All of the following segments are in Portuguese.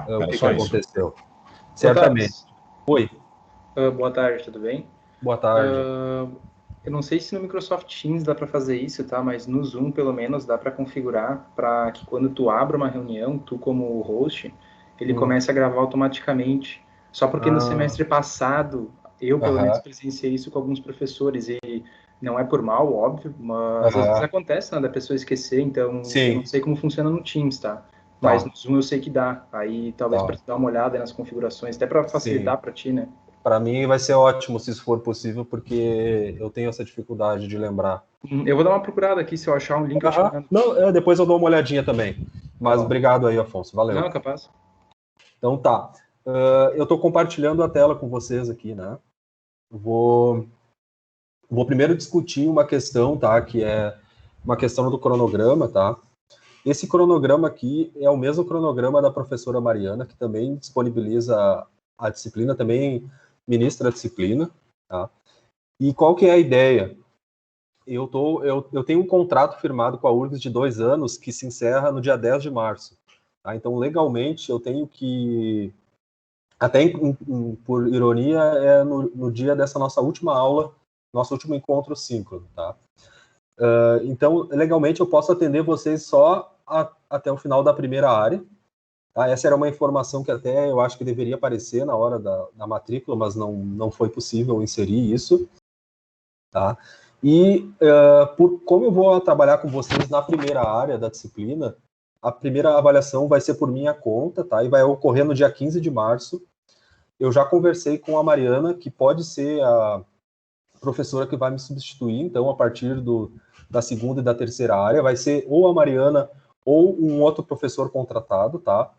o Era que só isso. aconteceu. Boa tarde. Certamente. Oi, Boa tarde, tudo bem? boa tarde. Eu não sei se no Microsoft Teams dá para fazer isso, tá? Mas no Zoom, pelo menos, dá para configurar para que quando tu abra uma reunião, tu como host, ele comece a gravar automaticamente. Só porque no semestre passado, eu pelo menos Aham, presenciei isso com alguns professores e não é por mal, óbvio, mas às vezes aham. acontece, né, da pessoa esquecer, então eu não Sim, sei como funciona no Teams, tá? Mas tá, no Zoom eu sei que dá. Aí talvez para tá. tu dar uma olhada aí nas configurações, até para Sim. facilitar para ti, né? Para mim vai ser ótimo se isso for possível, porque eu tenho essa dificuldade de lembrar. Eu vou dar uma procurada aqui, se eu achar um link eu te Aham. mando. Não, depois eu dou uma olhadinha também. Tá Mas bom. obrigado aí, Afonso. Valeu. Não, capaz. Então tá. Eu estou compartilhando a tela com vocês aqui, né? Vou, vou primeiro discutir uma questão, tá? Que é uma questão do cronograma, tá? Esse cronograma aqui é o mesmo cronograma da professora Mariana, que também disponibiliza a disciplina, também ministra a disciplina, tá? E qual que é a ideia? Eu tenho um contrato firmado com a URGS de 2 anos que se encerra no dia 10 de março. Tá? Então, legalmente, eu tenho que, até por ironia, é no dia dessa nossa última aula, nosso último encontro síncrono. Tá? Então, legalmente, eu posso atender vocês só até o final da primeira área. Tá? Essa era uma informação que até eu acho que deveria aparecer na hora da matrícula, mas não foi possível inserir isso. Tá? E como eu vou trabalhar com vocês na primeira área da disciplina, a primeira avaliação vai ser por minha conta, tá? E vai ocorrer no dia 15 de março. Eu já conversei com a Mariana, que pode ser a professora que vai me substituir, então, a partir da segunda e da terceira área, vai ser ou a Mariana ou um outro professor contratado, tá?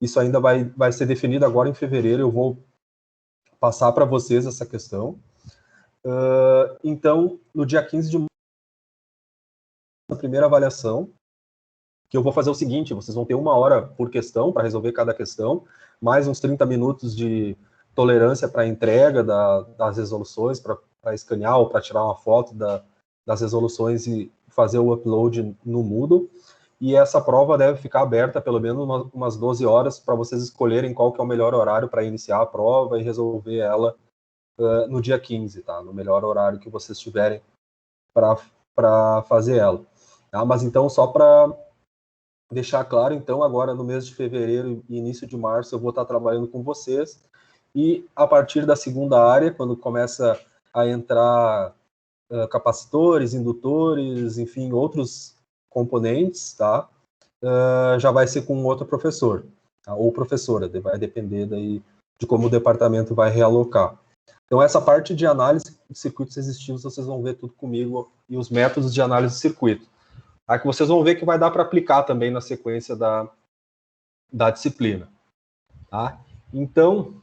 Isso ainda vai ser definido agora em fevereiro, eu vou passar para vocês essa questão. Então, no dia 15 de março, na primeira avaliação, que eu vou fazer o seguinte, vocês vão ter 1 hora por questão, para resolver cada questão, mais uns 30 minutos de tolerância para entrega das resoluções, para escanear ou para tirar uma foto das resoluções e fazer o upload no Moodle. E essa prova deve ficar aberta pelo menos umas 12 horas para vocês escolherem qual que é o melhor horário para iniciar a prova e resolver ela no dia 15, tá? No melhor horário que vocês tiverem para fazer ela. Tá? Mas então, só para deixar claro, então, agora no mês de fevereiro e início de março eu vou estar trabalhando com vocês, e a partir da segunda área, quando começa a entrar capacitores, indutores, enfim, outros componentes, tá? Já vai ser com outro professor, tá? Ou professora, vai depender daí de como o departamento vai realocar. Então, essa parte de análise de circuitos resistivos, vocês vão ver tudo comigo, e os métodos de análise de circuito. Aí que vocês vão ver que vai dar para aplicar também na sequência da disciplina. Tá? Então,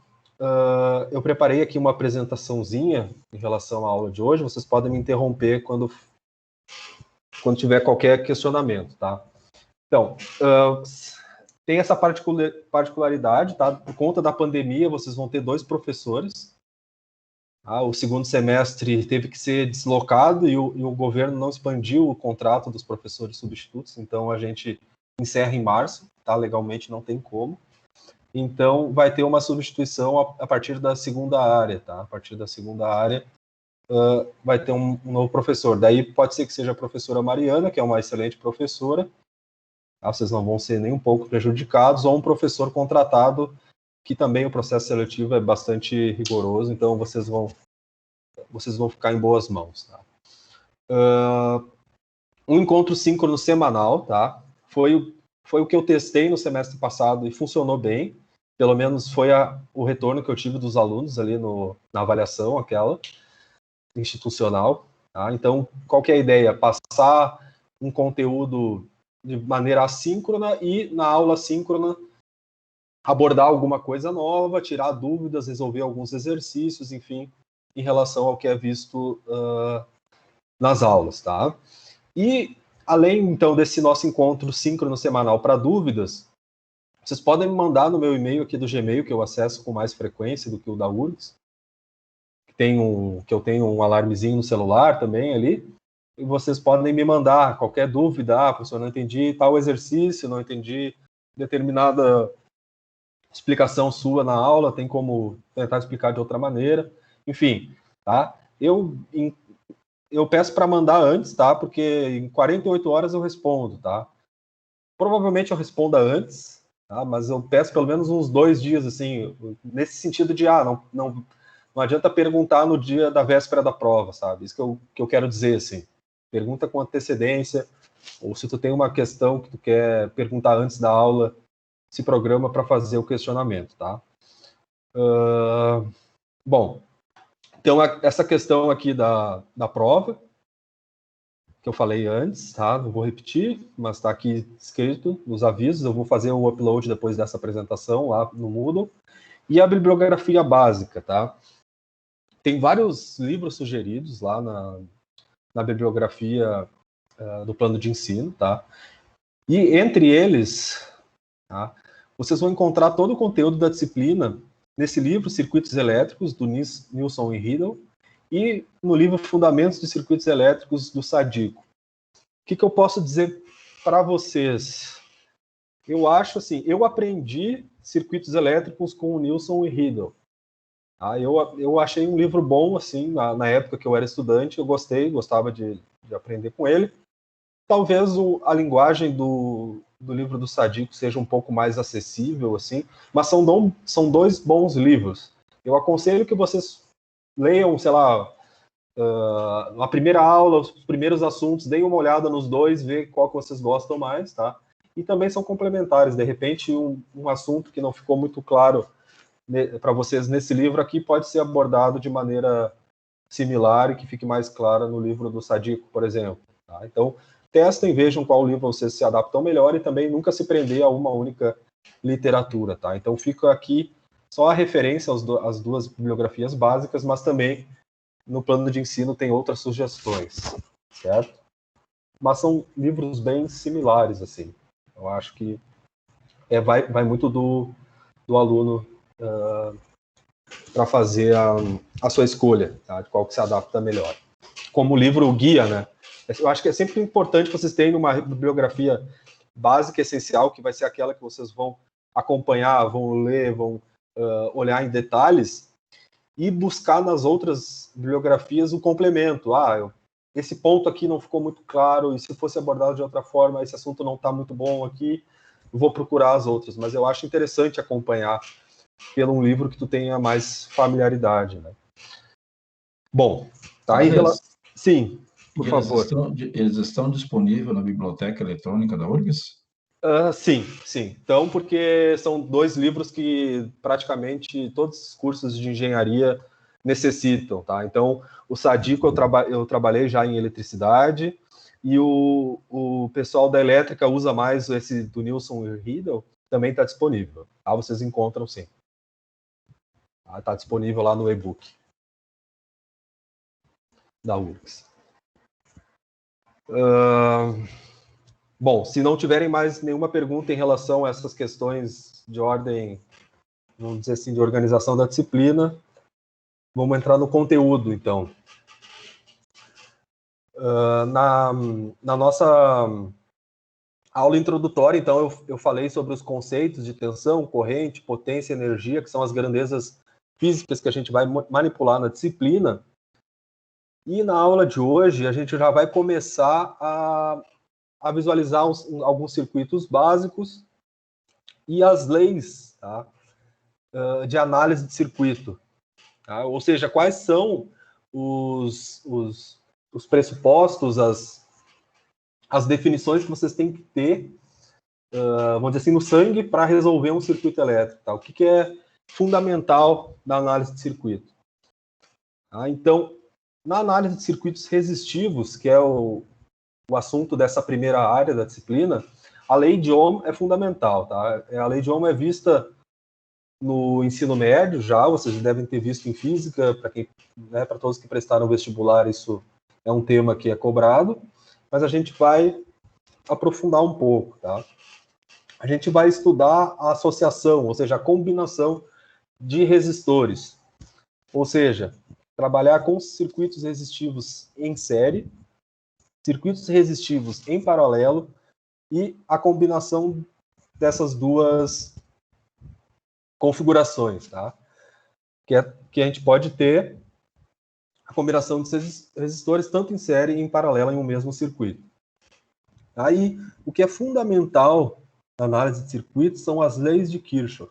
eu preparei aqui uma apresentaçãozinha em relação à aula de hoje. Vocês podem me interromper quando tiver qualquer questionamento. Tá? Então, tem essa particularidade, tá? Por conta da pandemia, vocês vão ter 2 professores. O segundo semestre teve que ser deslocado e o governo não expandiu o contrato dos professores substitutos, então a gente encerra em março, tá? Legalmente não tem como. Então vai ter uma substituição a partir da segunda área, tá? A partir da segunda área vai ter um novo professor. Daí pode ser que seja a professora Mariana, que é uma excelente professora, tá? Vocês não vão ser nem um pouco prejudicados, ou um professor contratado, que também o processo seletivo é bastante rigoroso, então vocês vão ficar em boas mãos. Tá? Um encontro síncrono semanal, tá? Foi o que eu testei no semestre passado e funcionou bem. Pelo menos foi o retorno que eu tive dos alunos ali na avaliação, aquela institucional. Tá? Então, qual que é a ideia? Passar um conteúdo de maneira assíncrona e, na aula síncrona, abordar alguma coisa nova, tirar dúvidas, resolver alguns exercícios, enfim, em relação ao que é visto nas aulas, tá? E, além, então, desse nosso encontro síncrono semanal para dúvidas, vocês podem me mandar no meu e-mail aqui do Gmail, que eu acesso com mais frequência do que o da URGS, que eu tenho um alarmezinho no celular também ali, e vocês podem me mandar qualquer dúvida, professor, não entendi tal exercício, não entendi determinada explicação sua na aula, tem como tentar explicar de outra maneira, enfim, tá? Eu peço para mandar antes, tá? Porque em 48 horas eu respondo, tá? Provavelmente eu responda antes, tá? Mas eu peço pelo menos uns 2 dias, assim, nesse sentido de, não adianta perguntar no dia da véspera da prova, sabe? Isso que eu quero dizer, assim. Pergunta com antecedência, ou se tu tem uma questão que tu quer perguntar antes da aula, se programa para fazer o questionamento, tá? Bom, então essa questão aqui da prova, que eu falei antes, tá? Não vou repetir, mas está aqui escrito nos avisos. Eu vou fazer o upload depois dessa apresentação lá no Moodle. E a bibliografia básica, tá? Tem vários livros sugeridos lá na bibliografia do plano de ensino, tá? E entre eles, tá, vocês vão encontrar todo o conteúdo da disciplina nesse livro, Circuitos Elétricos, do Nilson e Riddle, e no livro Fundamentos de Circuitos Elétricos, do Sadico. O que eu posso dizer para vocês? Eu acho assim, eu aprendi circuitos elétricos com o Nilson e Riddle. Tá? Eu achei um livro bom, assim, na época que eu era estudante, eu gostava de aprender com ele. Talvez a linguagem do livro do Sadico seja um pouco mais acessível, assim, mas são 2 bons livros. Eu aconselho que vocês leiam, sei lá, na primeira aula, os primeiros assuntos, deem uma olhada nos 2, ver qual que vocês gostam mais, tá? E também são complementares. De repente, um assunto que não ficou muito claro para vocês nesse livro aqui pode ser abordado de maneira similar e que fique mais clara no livro do Sadico, por exemplo. Tá? Então, testem, vejam qual livro vocês se adaptam melhor e também nunca se prender a uma única literatura. Tá? Então, fica aqui só a referência às 2 bibliografias básicas, mas também no plano de ensino tem outras sugestões, certo? Mas são livros bem similares, assim. Eu acho que vai muito do aluno para fazer a sua escolha, tá? De qual que se adapta melhor. Como livro guia, né? Eu acho que é sempre importante que vocês tenham uma bibliografia básica, essencial, que vai ser aquela que vocês vão acompanhar, vão ler, vão olhar em detalhes, e buscar nas outras bibliografias o complemento. Esse ponto aqui não ficou muito claro, e se fosse abordado de outra forma, esse assunto não está muito bom aqui, vou procurar as outras. Mas eu acho interessante acompanhar pelo um livro que tu tenha mais familiaridade, né? Bom, tá aí. Sim, por favor. Eles estão disponíveis na biblioteca eletrônica da URGS? Sim. Então, porque são 2 livros que praticamente todos os cursos de engenharia necessitam, tá? Então, o Sadico eu trabalhei já em eletricidade, e o pessoal da elétrica usa mais esse do Nilson e Riddle, também está disponível. Tá? Vocês encontram, sim. Está disponível lá no e-book da URGS. Bom, se não tiverem mais nenhuma pergunta em relação a essas questões de ordem, vamos dizer assim, de organização da disciplina, vamos entrar no conteúdo, então. Na nossa aula introdutória, então, eu falei sobre os conceitos de tensão, corrente, potência e energia, que são as grandezas físicas que a gente vai manipular na disciplina. E na aula de hoje, a gente já vai começar a visualizar alguns circuitos básicos e as leis, tá, de análise de circuito. Tá? Ou seja, quais são os pressupostos, as definições que vocês têm que ter, vamos dizer assim, no sangue para resolver um circuito elétrico. Tá? O que é fundamental na análise de circuito. Tá? Então, na análise de circuitos resistivos, que é o assunto dessa primeira área da disciplina, a lei de Ohm é fundamental. Tá? A lei de Ohm é vista no ensino médio já, vocês devem ter visto em física, para todos que prestaram vestibular, isso é um tema que é cobrado, mas a gente vai aprofundar um pouco. Tá? A gente vai estudar a associação, ou seja, a combinação de resistores, ou seja, trabalhar com circuitos resistivos em série, circuitos resistivos em paralelo e a combinação dessas duas configurações, tá? Que a gente pode ter a combinação de resistores tanto em série e em paralelo em um mesmo circuito. Aí, o que é fundamental na análise de circuitos são as leis de Kirchhoff.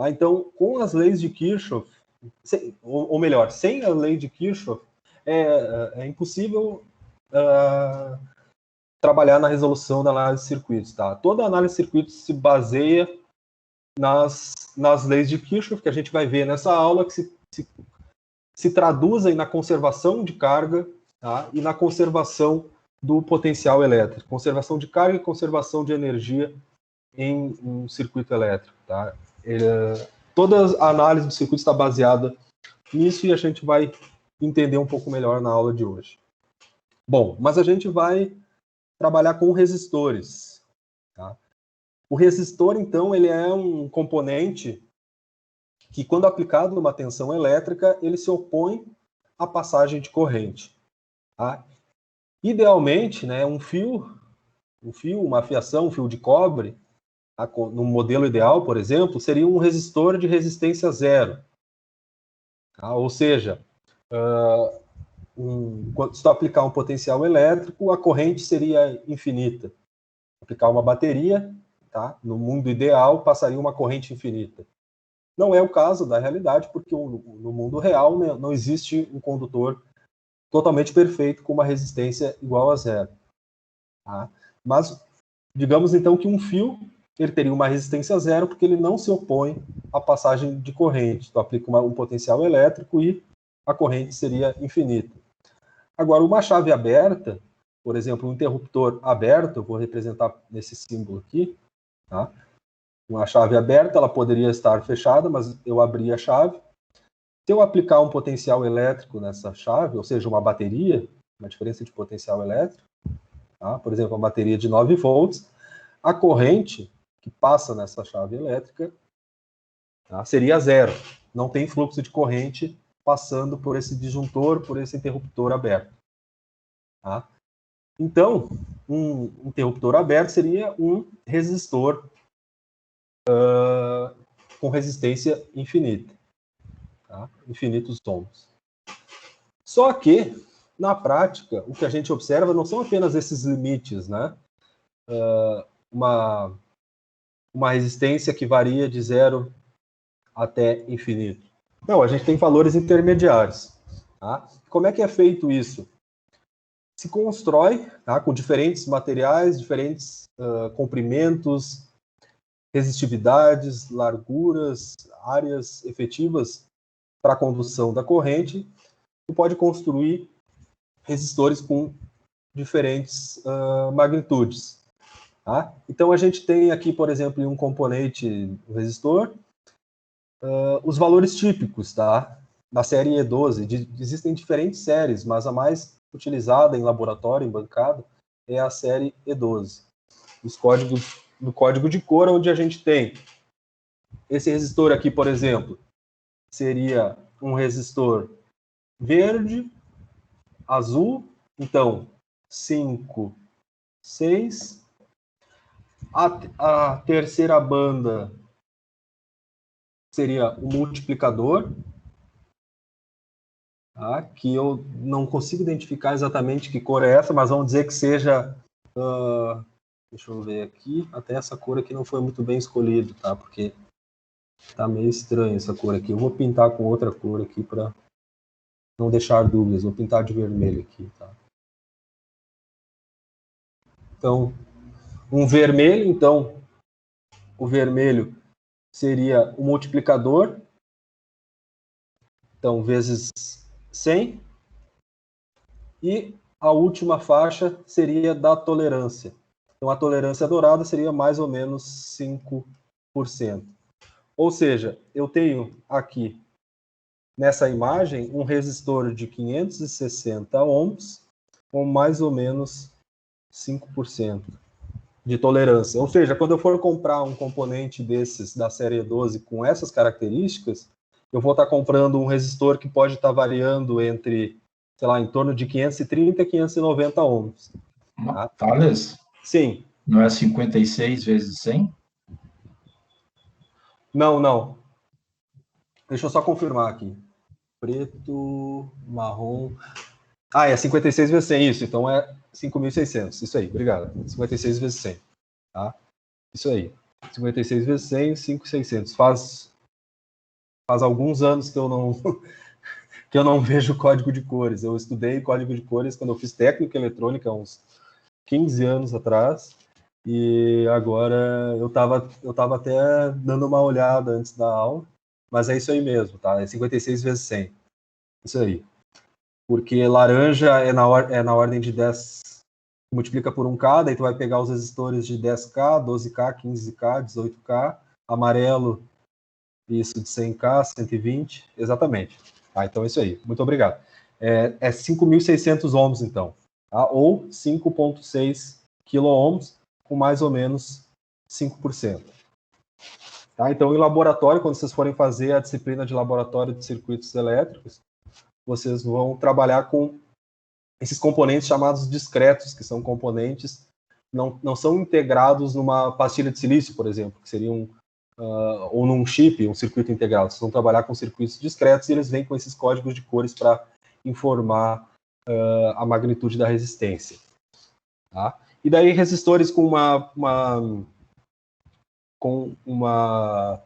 Então, com as leis de Kirchhoff, ou melhor, sem a lei de Kirchhoff, é impossível trabalhar na resolução da análise de circuitos. Tá? Toda análise de circuitos se baseia nas leis de Kirchhoff, que a gente vai ver nessa aula, que se traduzem na conservação de carga, tá? E na conservação do potencial elétrico. Conservação de carga e conservação de energia em um circuito elétrico. Tá? Toda a análise do circuito está baseada nisso e a gente vai entender um pouco melhor na aula de hoje. Bom, mas a gente vai trabalhar com resistores. Tá? O resistor, então, ele é um componente que, quando aplicado numa tensão elétrica, ele se opõe à passagem de corrente. Tá? Idealmente, né, um fio, uma fiação, um fio de cobre, tá? No modelo ideal, por exemplo, seria um resistor de resistência zero. Tá? Ou seja, se tu aplicar um potencial elétrico, a corrente seria infinita. Aplicar uma bateria, tá? No mundo ideal, passaria uma corrente infinita. Não é o caso da realidade, porque no mundo real, né, não existe um condutor totalmente perfeito com uma resistência igual a zero. Tá? Mas, digamos então que um fio ele teria uma resistência zero porque ele não se opõe à passagem de corrente. Tu aplica um potencial elétrico e a corrente seria infinita. Agora, uma chave aberta, por exemplo, um interruptor aberto, eu vou representar nesse símbolo aqui, tá? Uma chave aberta, ela poderia estar fechada, mas eu abri a chave. Se eu aplicar um potencial elétrico nessa chave, ou seja, uma bateria, uma diferença de potencial elétrico, tá? Por exemplo, uma bateria de 9 volts, a corrente que passa nessa chave elétrica, tá, seria zero. Não tem fluxo de corrente passando por esse disjuntor, por esse interruptor aberto. Tá? Então, um interruptor aberto seria um resistor com resistência infinita. Tá? Infinitos ohms. Só que, na prática, o que a gente observa não são apenas esses limites, né? Uma resistência que varia de zero até infinito. Não, a gente tem valores intermediários. Tá? Como é que é feito isso? Se constrói, tá, com diferentes materiais, diferentes comprimentos, resistividades, larguras, áreas efetivas para a condução da corrente. Tu pode construir resistores com diferentes magnitudes. Tá? Então, a gente tem aqui, por exemplo, em um componente do resistor, os valores típicos, tá? Da série E12. Existem diferentes séries, mas a mais utilizada em laboratório, em bancada, é a série E12. No código de cor, onde a gente tem esse resistor aqui, por exemplo, seria um resistor verde, azul, então 5, 6. A terceira banda seria o multiplicador, tá? Que eu não consigo identificar exatamente que cor é essa, mas vamos dizer que seja... deixa eu ver aqui. Até essa cor aqui não foi muito bem escolhida, tá? Porque tá meio estranha essa cor aqui. Eu vou pintar com outra cor aqui para não deixar dúvidas. Vou pintar de vermelho aqui, tá? Então, um vermelho, então, o vermelho seria o multiplicador, então, vezes 100, e a última faixa seria da tolerância. Então, a tolerância dourada seria mais ou menos 5%. Ou seja, eu tenho aqui, nessa imagem, um resistor de 560 ohms, com mais ou menos 5% de tolerância. Ou seja, quando eu for comprar um componente desses da série 12 com essas características, eu vou estar comprando um resistor que pode estar variando entre, sei lá, em torno de 530 e 590 ohms. Tá? Thales? Sim. Não é 56 vezes 100? Não. Deixa eu só confirmar aqui. Preto, marrom... é 56 vezes 100, isso. Então é 5.600. Isso aí, obrigado. 56 vezes 100. Tá? Isso aí. 56 vezes 100, 5.600. Faz alguns anos que eu não vejo código de cores. Eu estudei código de cores quando eu fiz técnica eletrônica, uns 15 anos atrás. E agora eu tava até dando uma olhada antes da aula. Mas é isso aí mesmo, tá? É 56 vezes 100. Isso aí. Porque laranja é na ordem de 10, multiplica por 1K, daí tu vai pegar os resistores de 10K, 12K, 15K, 18K, amarelo, isso de 100K, 120, exatamente. Então é isso aí, muito obrigado. É 5.600 ohms, então, tá? Ou 5,6 quilo-ohms, com mais ou menos 5%. Tá? Então, em laboratório, quando vocês forem fazer a disciplina de laboratório de circuitos elétricos, vocês vão trabalhar com esses componentes chamados discretos, que são componentes não são integrados numa pastilha de silício, por exemplo, que seriam ou num chip, um circuito integrado. Vocês vão trabalhar com circuitos discretos e eles vêm com esses códigos de cores para informar a magnitude da resistência. Tá? E daí resistores com uma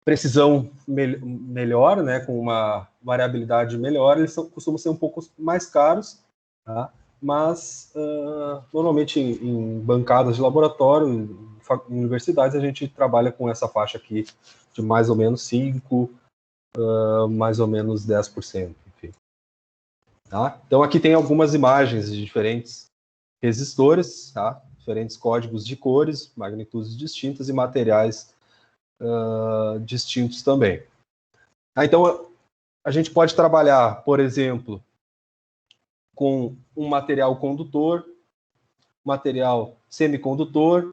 precisão melhor, né, com uma variabilidade melhor, eles costumam ser um pouco mais caros, tá? Mas normalmente em bancadas de laboratório, em universidades, a gente trabalha com essa faixa aqui de mais ou menos 5%, mais ou menos 10%. Enfim. Tá? Então aqui tem algumas imagens de diferentes resistores, tá? Diferentes códigos de cores, magnitudes distintas e materiais distintos também. Então, a gente pode trabalhar, por exemplo, com um material condutor, material semicondutor,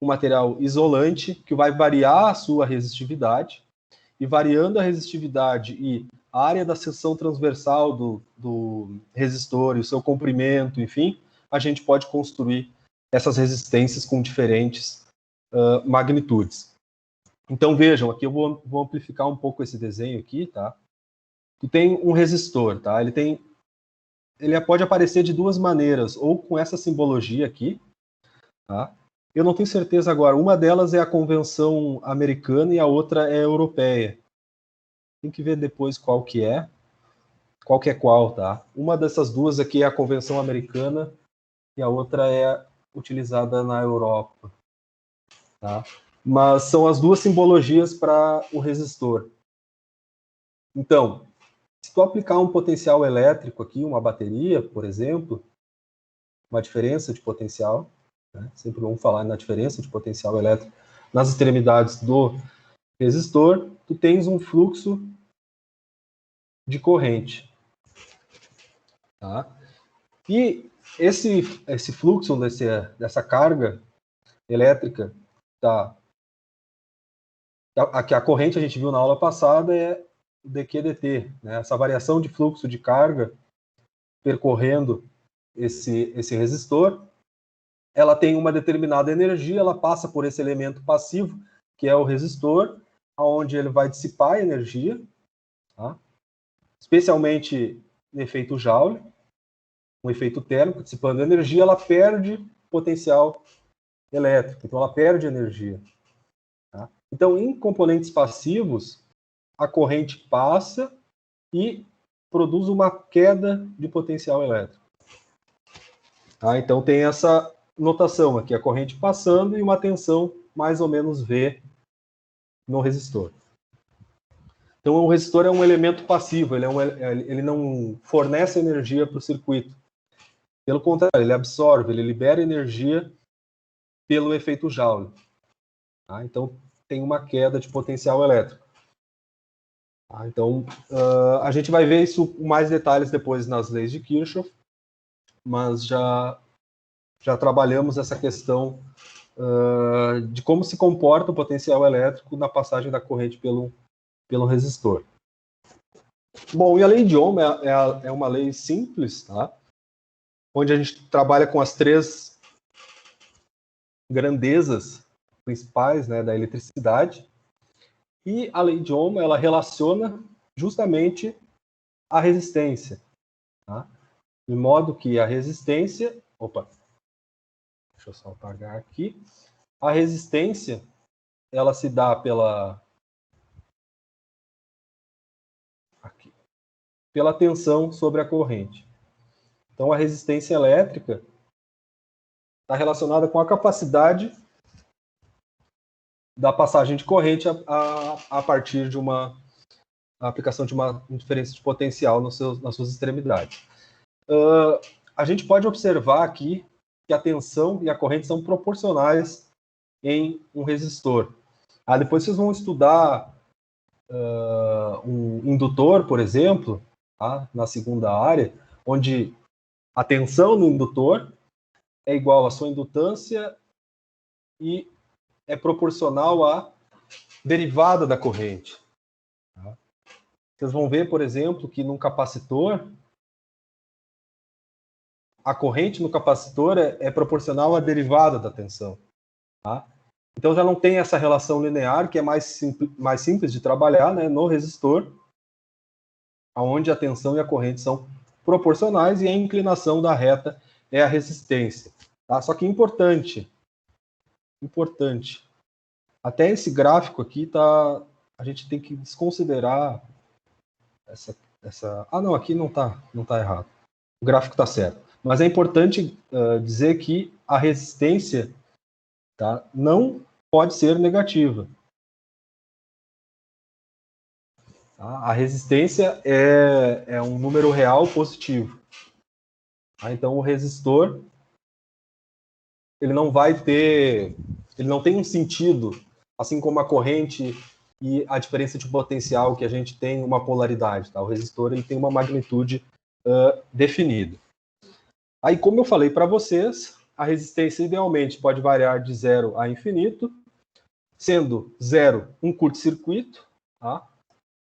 um material isolante, que vai variar a sua resistividade, e variando a resistividade e a área da seção transversal do resistor e o seu comprimento, enfim, a gente pode construir essas resistências com diferentes magnitudes. Então, vejam, aqui eu vou amplificar um pouco esse desenho aqui, tá? Tu tem um resistor, tá? Ele pode aparecer de duas maneiras, ou com essa simbologia aqui, tá? Eu não tenho certeza agora, uma delas é a convenção americana e a outra é a europeia. Tem que ver depois qual que é qual, tá? Uma dessas duas aqui é a convenção americana e a outra é utilizada na Europa, tá? Mas são as duas simbologias para o resistor. Então, se tu aplicar um potencial elétrico aqui, uma bateria, por exemplo, uma diferença de potencial, né? Sempre vamos falar na diferença de potencial elétrico nas extremidades do resistor, tu tens um fluxo de corrente. Tá? E esse fluxo dessa carga elétrica, tá? A corrente a gente viu na aula passada é dQ/dt, né? Essa variação de fluxo de carga percorrendo esse resistor, ela tem uma determinada energia, ela passa por esse elemento passivo, que é o resistor, onde ele vai dissipar a energia, tá? Especialmente no efeito Joule, um efeito térmico, dissipando energia, ela perde potencial elétrico, então ela perde energia. Tá? Então, em componentes passivos, a corrente passa e produz uma queda de potencial elétrico. Tá? Então, tem essa notação aqui, a corrente passando e uma tensão mais ou menos V no resistor. Então, o resistor é um elemento passivo, ele não fornece energia para o circuito. Pelo contrário, ele absorve, ele libera energia pelo efeito Joule. Tá? Então, tem uma queda de potencial elétrico. Tá? Então, a gente vai ver isso com mais detalhes depois nas leis de Kirchhoff, mas já trabalhamos essa questão de como se comporta o potencial elétrico na passagem da corrente pelo resistor. Bom, e a lei de Ohm é uma lei simples, tá? Onde a gente trabalha com as três grandezas principais, né, da eletricidade, E a lei de Ohm, ela relaciona justamente a resistência, tá? De modo que a resistência... Opa! Deixa eu só apagar aqui. A resistência, ela se dá pela tensão sobre a corrente. Então, a resistência elétrica está relacionada com a capacidade da passagem de corrente a partir de a aplicação de uma diferença de potencial nas suas extremidades. A gente pode observar aqui que a tensão e a corrente são proporcionais em um resistor. Depois vocês vão estudar um indutor, por exemplo, tá? Na segunda área, onde a tensão no indutor é igual à sua indutância e é proporcional à derivada da corrente. Tá? Vocês vão ver, por exemplo, que num capacitor, a corrente no capacitor é proporcional à derivada da tensão. Tá? Então já não tem essa relação linear, que é mais simples de trabalhar, né, no resistor, onde a tensão e a corrente são proporcionais e a inclinação da reta é a resistência. Tá? Só que importante, até esse gráfico aqui a gente tem que desconsiderar essa... não, aqui não tá errado. O gráfico está certo. Mas é importante dizer que a resistência, tá, não pode ser negativa. Tá? A resistência é um número real positivo. Tá? Então, o resistor ele não tem um sentido, assim como a corrente e a diferença de potencial, que a gente tem uma polaridade. Tá? O resistor ele tem uma magnitude definida. Aí, como eu falei para vocês, a resistência idealmente pode variar de 0 a infinito, sendo 0 um curto-circuito, tá?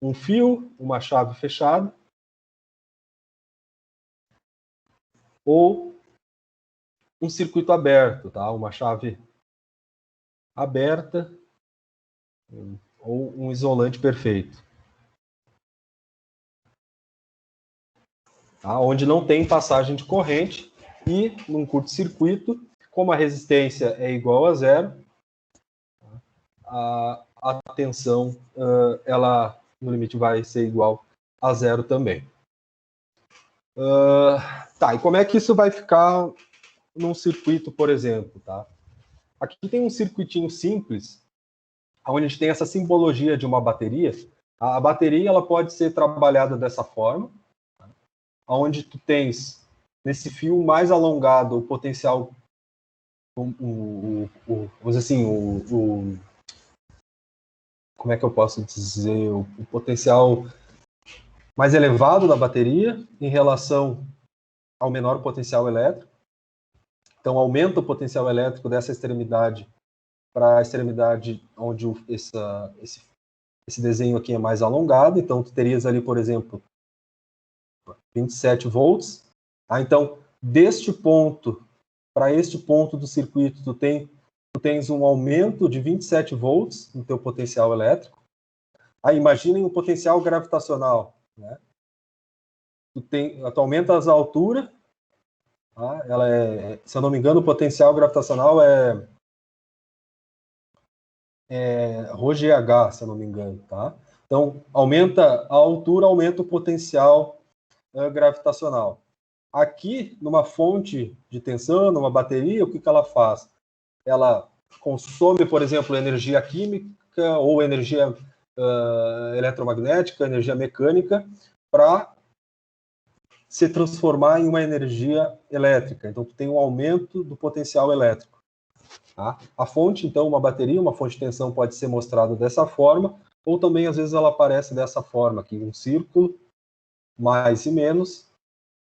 Um fio, uma chave fechada, ou um circuito aberto, tá? Uma chave aberta, ou um isolante perfeito. Tá? Onde não tem passagem de corrente, e num curto-circuito, como a resistência é igual a 0, a tensão, ela no limite vai ser igual a 0 também. Tá, e como é que isso vai ficar num circuito, por exemplo? Tá? Aqui tem um circuitinho simples, onde a gente tem essa simbologia de uma bateria. A bateria ela pode ser trabalhada dessa forma, tá? Onde tu tens, nesse fio mais alongado, o potencial, vamos dizer assim, como é que eu posso dizer, o potencial mais elevado da bateria em relação ao menor potencial elétrico. Então, aumenta o potencial elétrico dessa extremidade para a extremidade onde esse desenho aqui é mais alongado. Então, tu terias ali, por exemplo, 27 volts. Então, deste ponto para este ponto do circuito, tu tens um aumento de 27 volts no teu potencial elétrico. Aí, imaginem o potencial gravitacional, né? Tu aumenta a altura, tá? Ela se eu não me engano, o potencial gravitacional é ρGH, se eu não me engano, tá? Então, aumenta a altura, aumenta o potencial gravitacional. Aqui, numa fonte de tensão, numa bateria, o que ela faz? Ela consome, por exemplo, energia química ou energia eletromagnética, energia mecânica, para se transformar em uma energia elétrica. Então, tu tem um aumento do potencial elétrico. Tá? A fonte, então, uma bateria, uma fonte de tensão pode ser mostrada dessa forma, ou também, às vezes, ela aparece dessa forma, aqui, um círculo, mais e menos,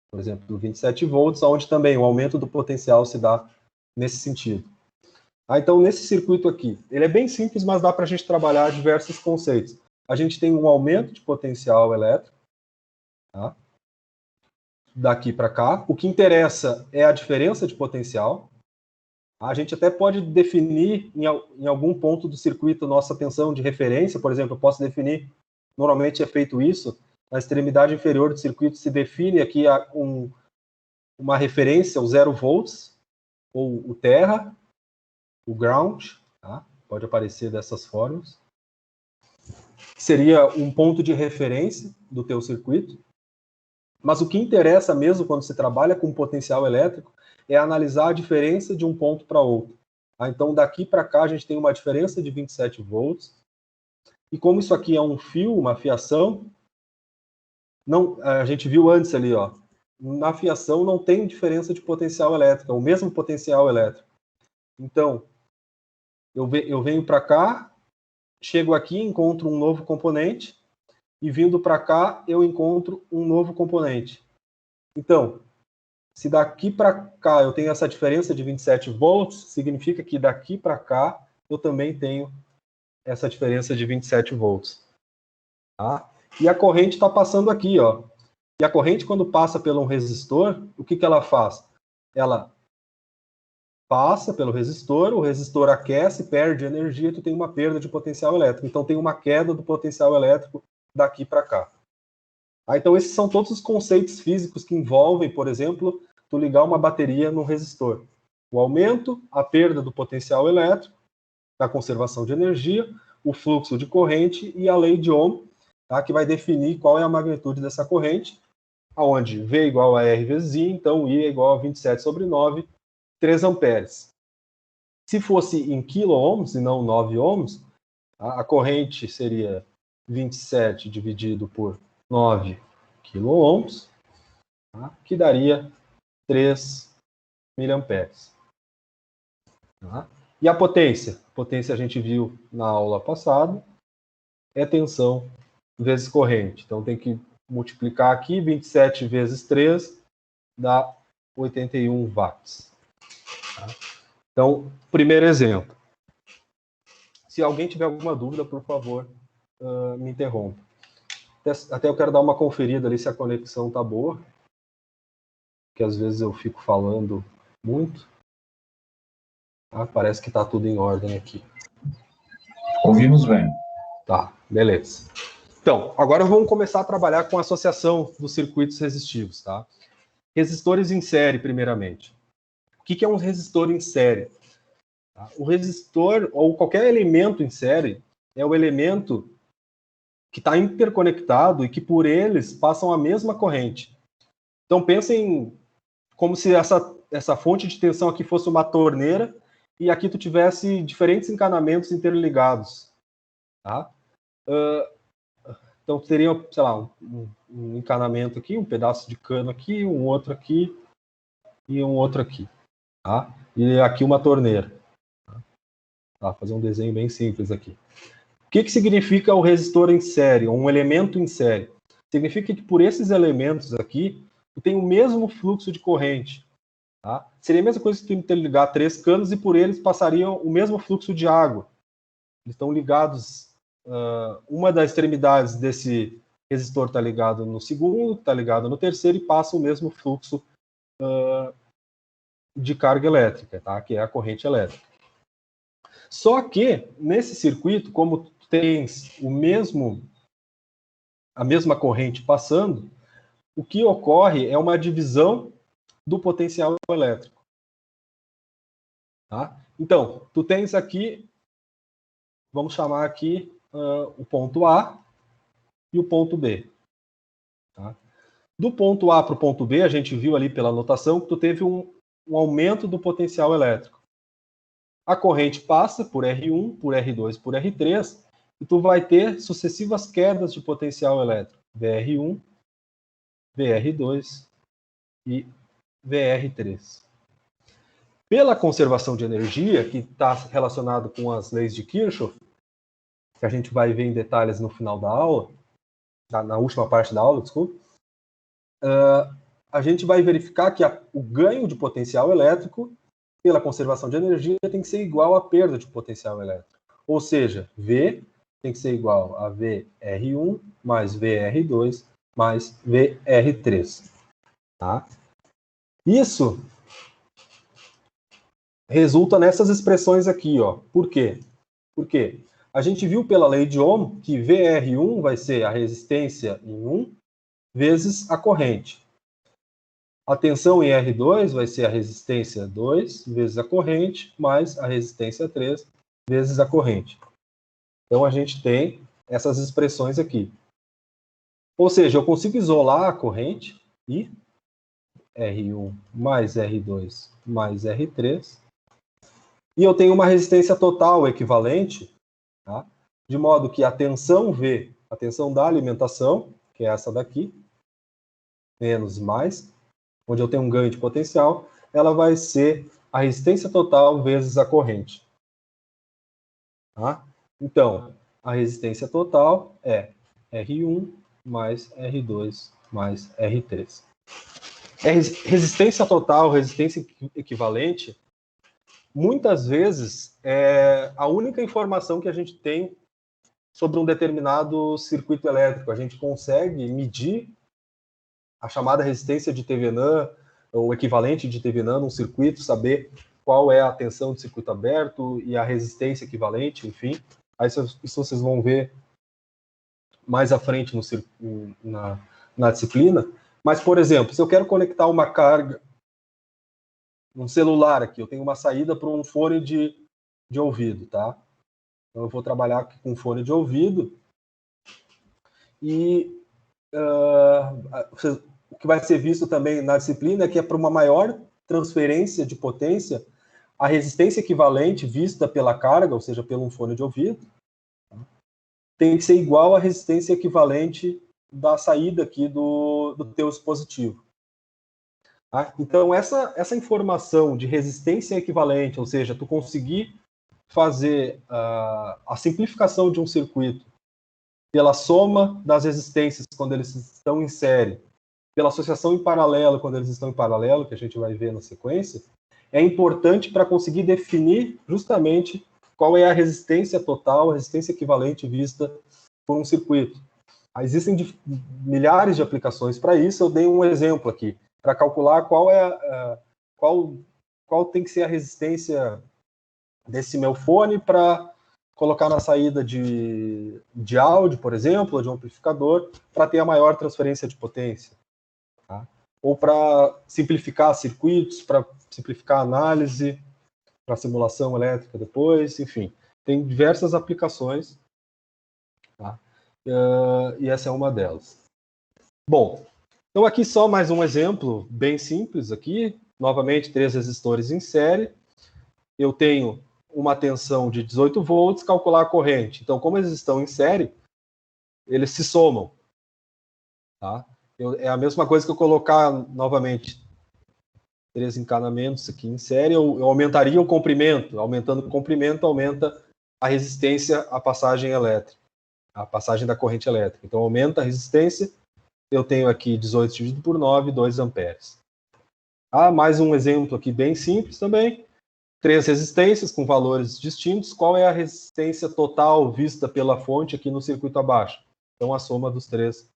por exemplo, 27 volts, onde também o aumento do potencial se dá nesse sentido. Então, nesse circuito aqui, ele é bem simples, mas dá para a gente trabalhar diversos conceitos. A gente tem um aumento de potencial elétrico, tá? Daqui para cá. O que interessa é a diferença de potencial. A gente até pode definir em algum ponto do circuito nossa tensão de referência, por exemplo, eu posso definir, normalmente é feito isso, na extremidade inferior do circuito se define aqui uma referência, o 0 volts, ou o terra, o ground, tá? Pode aparecer dessas formas. Seria um ponto de referência do teu circuito. Mas o que interessa mesmo quando se trabalha com potencial elétrico é analisar a diferença de um ponto para outro. Tá? Então, daqui para cá, a gente tem uma diferença de 27 volts. E como isso aqui é um fio, uma fiação, não, a gente viu antes ali, ó, na fiação não tem diferença de potencial elétrico, é o mesmo potencial elétrico. Então, eu venho para cá, chego aqui, encontro um novo componente, e vindo para cá, eu encontro um novo componente. Então, se daqui para cá eu tenho essa diferença de 27 volts, significa que daqui para cá eu também tenho essa diferença de 27 volts. Tá? E a corrente está passando aqui, ó. E a corrente, quando passa pelo resistor, o que ela faz? Ela passa pelo resistor, o resistor aquece, perde energia, e tu tem uma perda de potencial elétrico. Então tem uma queda do potencial elétrico daqui para cá. Então esses são todos os conceitos físicos que envolvem, por exemplo, tu ligar uma bateria no resistor. O aumento, a perda do potencial elétrico, a conservação de energia, o fluxo de corrente e a lei de Ohm, tá, que vai definir qual é a magnitude dessa corrente, onde V igual a R vezes I, então I é igual a 27/9, 3 amperes. Se fosse em quilo-ohms e não 9 ohms, a corrente seria 27 dividido por 9 quilo-ohms, tá, que daria 3 miliamperes. Tá? E a potência? A potência a gente viu na aula passada, é tensão vezes corrente. Então tem que multiplicar aqui, 27 vezes 3 dá 81 watts. Tá? Então, primeiro exemplo. Se alguém tiver alguma dúvida, por favor, me interrompa. Até eu quero dar uma conferida ali se a conexão está boa, que às vezes eu fico falando muito. Ah, parece que está tudo em ordem aqui. Ouvimos bem. Tá, beleza. Então, agora vamos começar a trabalhar com a associação dos circuitos resistivos, tá? Resistores em série, primeiramente. O que é um resistor em série? O resistor, ou qualquer elemento em série, é o elemento que está interconectado e que por eles passam a mesma corrente. Então pensem como se essa fonte de tensão aqui fosse uma torneira e aqui tu tivesse diferentes encanamentos interligados. Tá? Então teria, sei lá, um encanamento aqui, um pedaço de cano aqui, um outro aqui e um outro aqui. Tá? E aqui uma torneira. Tá? Vou fazer um desenho bem simples aqui. O que significa o resistor em série, ou um elemento em série? Significa que por esses elementos aqui, tu tem o mesmo fluxo de corrente. Tá? Seria a mesma coisa que tu interligar 3 canos e por eles passariam o mesmo fluxo de água. Eles estão ligados, uma das extremidades desse resistor está ligado no segundo, está ligado no terceiro e passa o mesmo fluxo de carga elétrica, tá? Que é a corrente elétrica. Só que, nesse circuito, como tu tens a mesma corrente passando, o que ocorre é uma divisão do potencial elétrico. Tá? Então, tu tens aqui, vamos chamar aqui o ponto A e o ponto B. Tá? Do ponto A para o ponto B, a gente viu ali pela anotação que tu teve um aumento do potencial elétrico. A corrente passa por R1, por R2, por R3, e tu vai ter sucessivas quedas de potencial elétrico. VR1, VR2 e VR3. Pela conservação de energia, que está relacionado com as leis de Kirchhoff, que a gente vai ver em detalhes no final da aula, na última parte da aula, desculpa, a gente vai verificar que o ganho de potencial elétrico pela conservação de energia tem que ser igual à perda de potencial elétrico. Ou seja, V tem que ser igual a VR1 mais VR2 mais VR3. Tá? Isso resulta nessas expressões aqui, ó. Por quê? Porque a gente viu pela lei de Ohm que VR1 vai ser a resistência em 1 vezes a corrente. A tensão em R2 vai ser a resistência 2 vezes a corrente, mais a resistência 3 vezes a corrente. Então, a gente tem essas expressões aqui. Ou seja, eu consigo isolar a corrente e R1 mais R2 mais R3. E eu tenho uma resistência total equivalente, tá? De modo que a tensão V, a tensão da alimentação, que é essa daqui, menos mais, onde eu tenho um ganho de potencial, ela vai ser a resistência total vezes a corrente. Tá? Então, a resistência total é R1 mais R2 mais R3. Resistência total, resistência equivalente, muitas vezes é a única informação que a gente tem sobre um determinado circuito elétrico. A gente consegue medir a chamada resistência de Thevenin, o equivalente de Thevenin num circuito, saber qual é a tensão de circuito aberto e a resistência equivalente, enfim. Aí isso vocês vão ver mais à frente na disciplina. Mas, por exemplo, se eu quero conectar uma carga num celular aqui, eu tenho uma saída para um fone de ouvido, tá? Então eu vou trabalhar aqui com fone de ouvido e o que vai ser visto também na disciplina é que é para uma maior transferência de potência, a resistência equivalente vista pela carga, ou seja, pelo fone de ouvido, tem que ser igual à resistência equivalente da saída aqui do teu dispositivo. Tá? Então, essa informação de resistência equivalente, ou seja, tu conseguir fazer a simplificação de um circuito pela soma das resistências quando eles estão em série, pela associação em paralelo quando eles estão em paralelo, que a gente vai ver na sequência, é importante para conseguir definir justamente qual é a resistência total, a resistência equivalente vista por um circuito. Existem milhares de aplicações para isso. Eu dei um exemplo aqui, para calcular qual tem que ser a resistência desse meu fone para colocar na saída de áudio, por exemplo, ou de um amplificador, para ter a maior transferência de potência. Tá? Ou para simplificar circuitos, para simplificar a análise, para simulação elétrica depois, enfim. Tem diversas aplicações, tá? E essa é uma delas. Bom, então aqui só mais um exemplo bem simples aqui. Novamente, 3 resistores em série. Eu tenho uma tensão de 18 volts, calcular a corrente. Então, como eles estão em série, eles se somam. Tá? É a mesma coisa que eu colocar, novamente, 3 encanamentos aqui em série, eu aumentaria o comprimento. Aumentando o comprimento, aumenta a resistência à passagem elétrica, a passagem da corrente elétrica. Então, aumenta a resistência. Eu tenho aqui 18 dividido por 9, 2 amperes. Mais um exemplo aqui bem simples também. 3 resistências com valores distintos. Qual é a resistência total vista pela fonte aqui no circuito abaixo? Então, a soma dos 3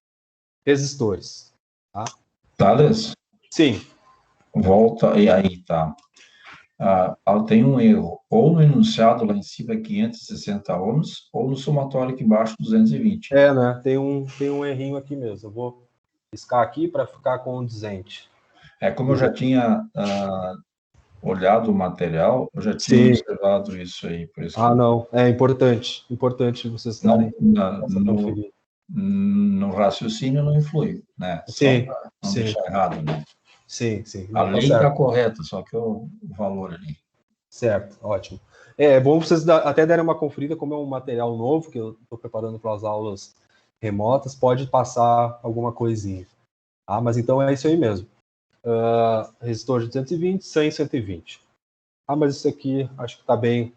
resistores. Tá? Thales? Sim. Volta, e aí tá. Tem um erro. Ou no enunciado lá em cima é 560 ohms, ou no somatório aqui embaixo 220. Né? Tem um errinho aqui mesmo. Eu vou riscar aqui para ficar condizente. Como eu já tinha olhado o material, eu já tinha observado isso aí. Por isso não. É importante vocês darem essa conferida. No raciocínio não influi, né? Sim. Não deixar errado, né? Sim. A lei está correta, só que o valor ali. Certo, ótimo. É bom vocês até derem uma conferida, como é um material novo que eu estou preparando para as aulas remotas, pode passar alguma coisinha. Mas então é isso aí mesmo. Resistor de 220, 100, 120. Mas isso aqui acho que está bem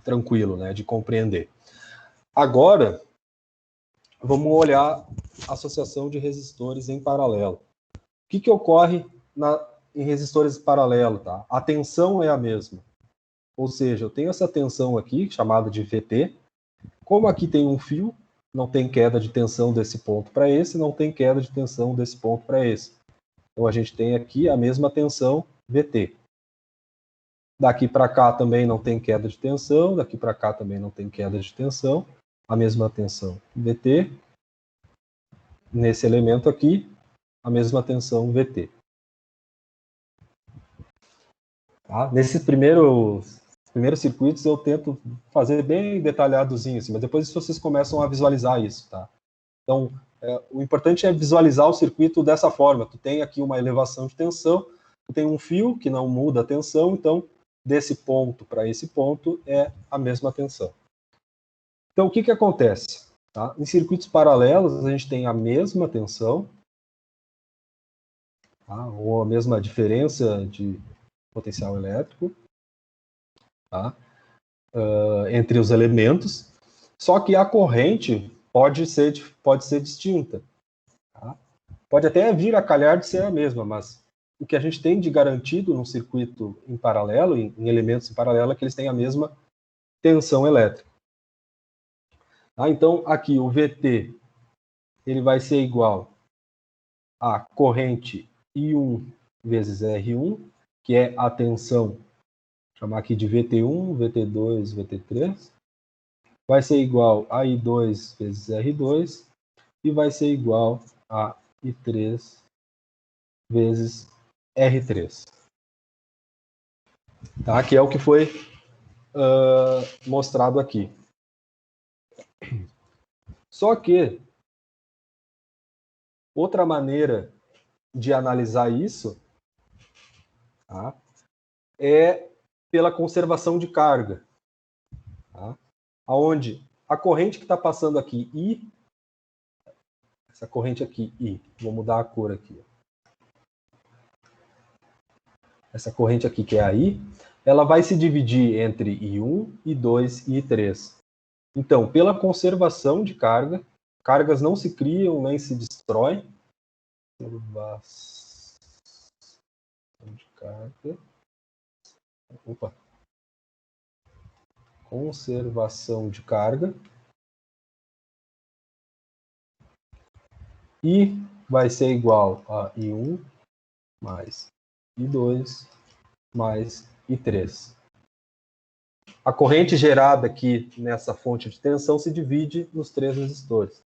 tranquilo, né, de compreender. Agora, vamos olhar a associação de resistores em paralelo. O que ocorre em resistores paralelos? Tá? A tensão é a mesma. Ou seja, eu tenho essa tensão aqui, chamada de VT. Como aqui tem um fio, não tem queda de tensão desse ponto para esse, não tem queda de tensão desse ponto para esse. Então, a gente tem aqui a mesma tensão VT. Daqui para cá também não tem queda de tensão, daqui para cá também não tem queda de tensão, a mesma tensão VT. Nesse elemento aqui, a mesma tensão VT. Tá? Nesses primeiros circuitos eu tento fazer bem detalhadozinho, assim, mas depois vocês começam a visualizar isso. Tá? Então, o importante é visualizar o circuito dessa forma. Tu tem aqui uma elevação de tensão, tu tem um fio que não muda a tensão, então desse ponto para esse ponto é a mesma tensão. Então, o que acontece? Tá? Em circuitos paralelos, a gente tem a mesma tensão, tá? Ou a mesma diferença de potencial elétrico, tá? Entre os elementos, só que a corrente pode ser distinta. Tá? Pode até vir a calhar de ser a mesma, mas o que a gente tem de garantido num circuito em paralelo, em elementos em paralelo, é que eles têm a mesma tensão elétrica. Tá? Então, aqui o VT ele vai ser igual a corrente I1 vezes R1, que é a tensão, vou chamar aqui de VT1, VT2, VT3, vai ser igual a I2 vezes R2, e vai ser igual a I3 vezes R3. Tá? Que é o que foi mostrado aqui. Só que outra maneira de analisar isso, tá, é pela conservação de carga. Tá? Onde a corrente que está passando aqui, I, essa corrente aqui, I, vou mudar a cor aqui. Essa corrente aqui, que é a I, ela vai se dividir entre I1, I2 e I3. Então, pela conservação de carga, cargas não se criam nem se destroem. Conservação de carga. Opa. Conservação de carga. I vai ser igual a I1 mais I2 mais I3. A corrente gerada aqui nessa fonte de tensão se divide nos 3 resistores.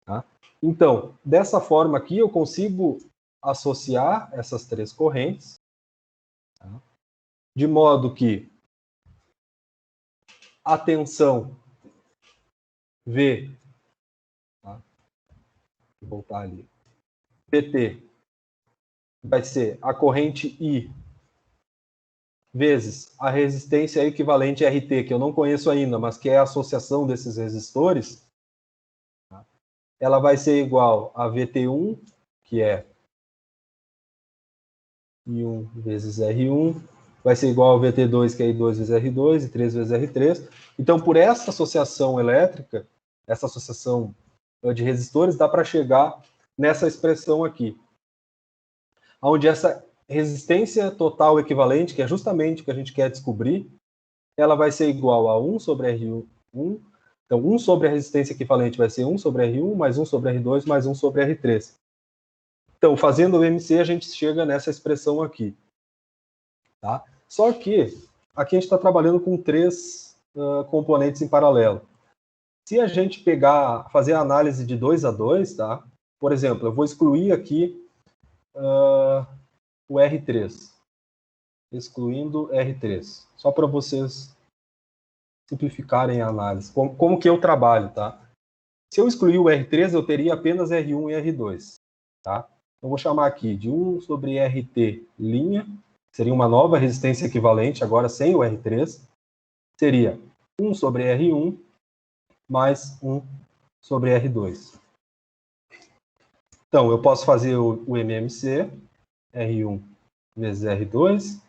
Tá? Então, dessa forma aqui, eu consigo associar essas 3 correntes, tá? De modo que a tensão V, tá? Vou voltar ali, PT, vai ser a corrente I vezes a resistência equivalente RT, que eu não conheço ainda, mas que é a associação desses resistores, tá? Ela vai ser igual a VT1, que é I1 vezes R1, vai ser igual ao VT2, que é I2 vezes R2, e 3 vezes R3. Então, por essa associação elétrica, essa associação de resistores, dá para chegar nessa expressão aqui, onde essa resistência total equivalente, que é justamente o que a gente quer descobrir, ela vai ser igual a 1 sobre R1. Então, 1 sobre a resistência equivalente vai ser 1 sobre R1, mais 1 sobre R2, mais 1 sobre R3. Então, fazendo o MC, a gente chega nessa expressão aqui. Tá? Só que aqui a gente está trabalhando com 3 componentes em paralelo. Se a gente fazer a análise de 2 a 2, tá? Por exemplo, eu vou excluir aqui o R3. Excluindo R3. Só para vocês simplificarem a análise. Como que eu trabalho, tá? Se eu excluir o R3, eu teria apenas R1 e R2. Tá? Eu vou chamar aqui de 1 sobre RT', seria uma nova resistência equivalente, agora sem o R3. Seria 1 sobre R1 mais 1 sobre R2. Então, eu posso fazer o MMC, R1 vezes R2,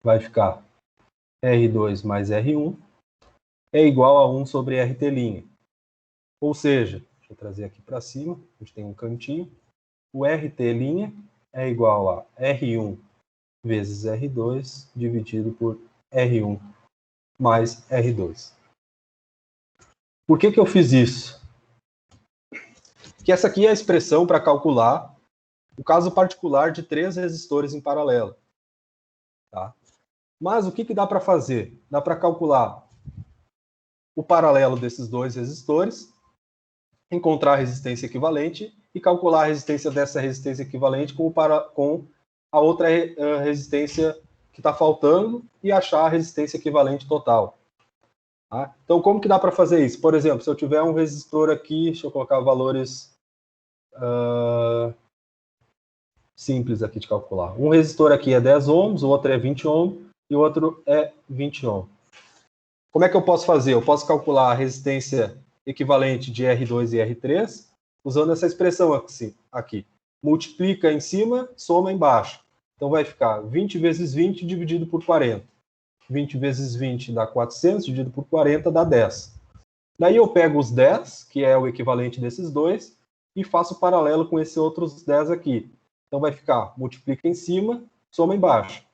vai ficar R2 mais R1, é igual a 1 sobre RT'. Ou seja, deixa eu trazer aqui para cima, a gente tem um cantinho, o RT' é igual a R1 vezes R2 dividido por R1 mais R2. Por que eu fiz isso? Porque essa aqui é a expressão para calcular o caso particular de 3 resistores em paralelo. Tá? Mas o que dá para fazer? Dá para calcular o paralelo desses dois resistores, encontrar a resistência equivalente e calcular a resistência dessa resistência equivalente com a outra resistência que está faltando e achar a resistência equivalente total. Tá? Então, como que dá para fazer isso? Por exemplo, se eu tiver um resistor aqui, deixa eu colocar valores simples aqui de calcular. Um resistor aqui é 10 ohms, o outro é 20 ohms e o outro é 20 ohms. Como é que eu posso fazer? Eu posso calcular a resistência equivalente de R2 e R3 usando essa expressão aqui. Multiplica em cima, soma embaixo. Então vai ficar 20 vezes 20 dividido por 40. 20 vezes 20 dá 400, dividido por 40 dá 10. Daí eu pego os 10, que é o equivalente desses dois, e faço paralelo com esses outros 10 aqui. Então vai ficar, multiplica em cima, soma embaixo.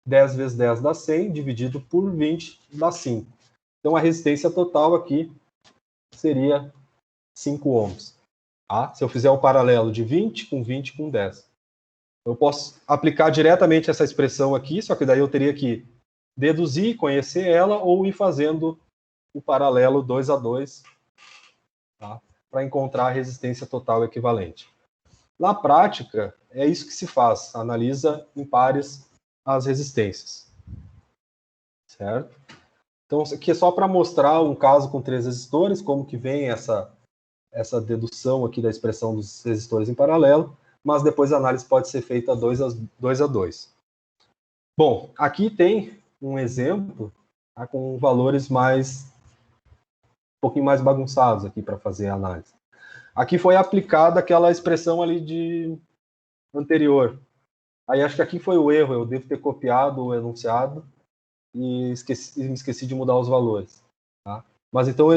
10 vezes 10 dá 100, dividido por 20 dá 5. Então a resistência total aqui seria 5 ohms. Tá? Se eu fizer o paralelo de 20 com 10. Eu posso aplicar diretamente essa expressão aqui, só que daí eu teria que deduzir, conhecer ela, ou ir fazendo o paralelo 2 a 2, tá? Para encontrar a resistência total equivalente. Na prática, é isso que se faz, analisa em pares as resistências. Certo? Então, aqui é só para mostrar um caso com 3 resistores, como que vem essa dedução aqui da expressão dos resistores em paralelo, mas depois a análise pode ser feita 2 a 2. Bom, aqui tem um exemplo, tá, com valores um pouquinho mais bagunçados aqui para fazer a análise. Aqui foi aplicada aquela expressão ali anterior. Aí acho que aqui foi o erro, eu devo ter copiado o enunciado e me esqueci de mudar os valores. Tá? Mas então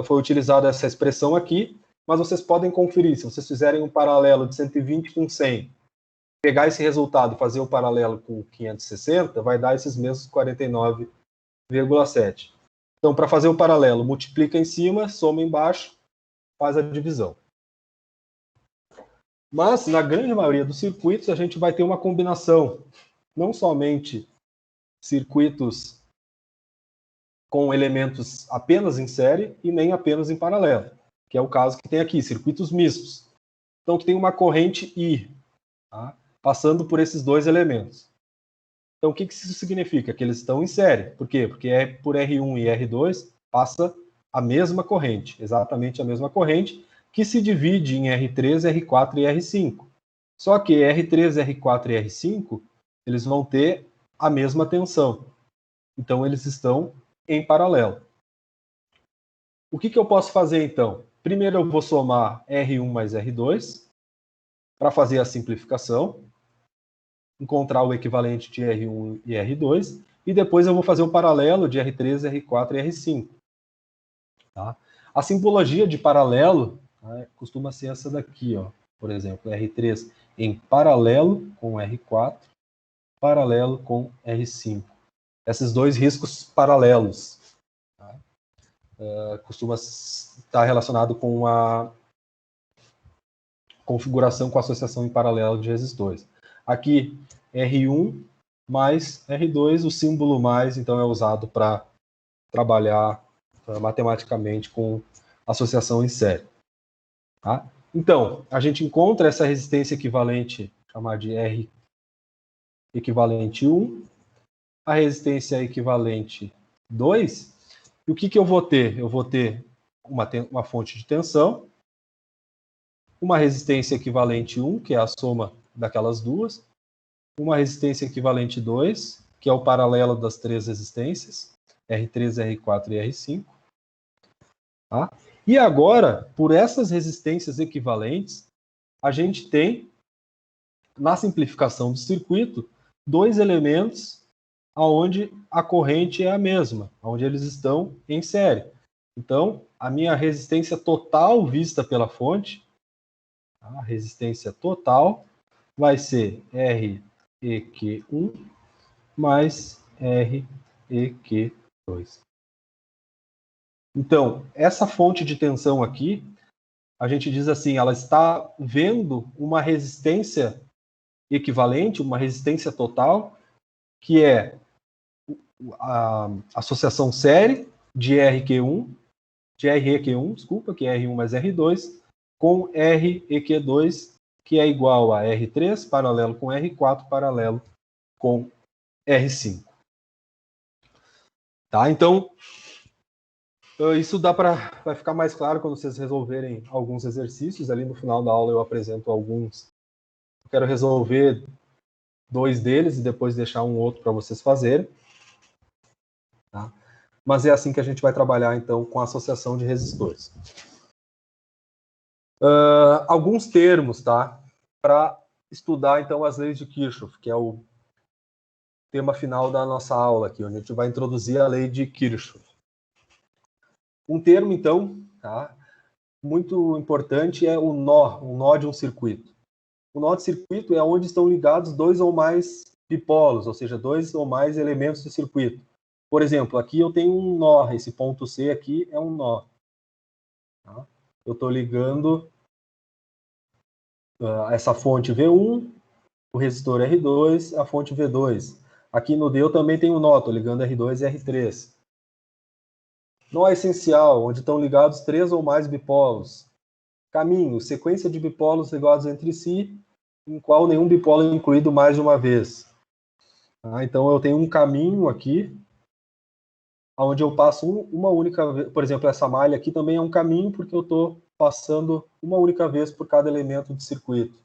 foi utilizada essa expressão aqui, mas vocês podem conferir, se vocês fizerem um paralelo de 120 com 100, pegar esse resultado e fazer o paralelo com 560, vai dar esses mesmos 49,7. Então, para fazer o paralelo, multiplica em cima, soma embaixo, faz a divisão. Mas, na grande maioria dos circuitos, a gente vai ter uma combinação, não somente circuitos com elementos apenas em série e nem apenas em paralelo, que é o caso que tem aqui, circuitos mistos. Então, que tem uma corrente I, tá, passando por esses dois elementos. Então, o que isso significa? Que eles estão em série. Por quê? Porque por R1 e R2 passa a mesma corrente, exatamente a mesma corrente, que se divide em R3, R4 e R5. Só que R3, R4 e R5, eles vão ter a mesma tensão. Então, eles estão em paralelo. O que eu posso fazer, então? Primeiro, eu vou somar R1 mais R2, para fazer a simplificação, encontrar o equivalente de R1 e R2, e depois eu vou fazer o paralelo de R3, R4 e R5. Tá? A simbologia de paralelo, tá, costuma ser essa daqui, ó. Por exemplo, R3 em paralelo com R4, paralelo com R5. Esses dois riscos paralelos, tá? Costuma estar relacionado com a configuração com associação em paralelo de resistores. Aqui, R1 mais R2, o símbolo mais, então, é usado para trabalhar matematicamente com associação em série. Tá? Então, a gente encontra essa resistência equivalente, chamar de R equivalente 1, a resistência equivalente 2, e o que eu vou ter? Eu vou ter uma fonte de tensão, uma resistência equivalente 1, que é a soma daquelas duas, uma resistência equivalente 2, que é o paralelo das três resistências, R3, R4 e R5. Tá? E agora, por essas resistências equivalentes, a gente tem, na simplificação do circuito, dois elementos onde a corrente é a mesma, onde eles estão em série. Então, a minha resistência total vista pela fonte, a resistência total, vai ser REQ1 mais REQ2. Então, essa fonte de tensão aqui, a gente diz assim, ela está vendo uma resistência equivalente, uma resistência total, que é a associação série de REQ1, desculpa, que é R1 mais R2, com REQ2, que é igual a R3 paralelo com R4 paralelo com R5. Tá? Então, isso vai ficar mais claro quando vocês resolverem alguns exercícios. Ali no final da aula eu apresento alguns. Eu quero resolver 2 deles e depois deixar um outro para vocês fazerem. Tá? Mas é assim que a gente vai trabalhar, então, com a associação de resistores. Alguns termos, tá? Para estudar, então, as leis de Kirchhoff, que é o tema final da nossa aula aqui, onde a gente vai introduzir a lei de Kirchhoff. Um termo, então, tá? Muito importante é o nó de um circuito. O nó de circuito é onde estão ligados 2 ou mais dipolos, ou seja, 2 ou mais elementos do circuito. Por exemplo, aqui eu tenho um nó, esse ponto C aqui é um nó. Tá? Eu estou ligando essa fonte V1, o resistor R2, a fonte V2. Aqui no D eu também tenho um nó, estou ligando R2 e R3. Nó essencial, onde estão ligados 3 ou mais bipolos. Caminho, sequência de bipolos ligados entre si, em qual nenhum bipolo é incluído mais de uma vez. Tá? Então eu tenho um caminho aqui, onde eu passo uma única vez. Por exemplo, essa malha aqui também é um caminho, porque eu estou passando uma única vez por cada elemento de circuito.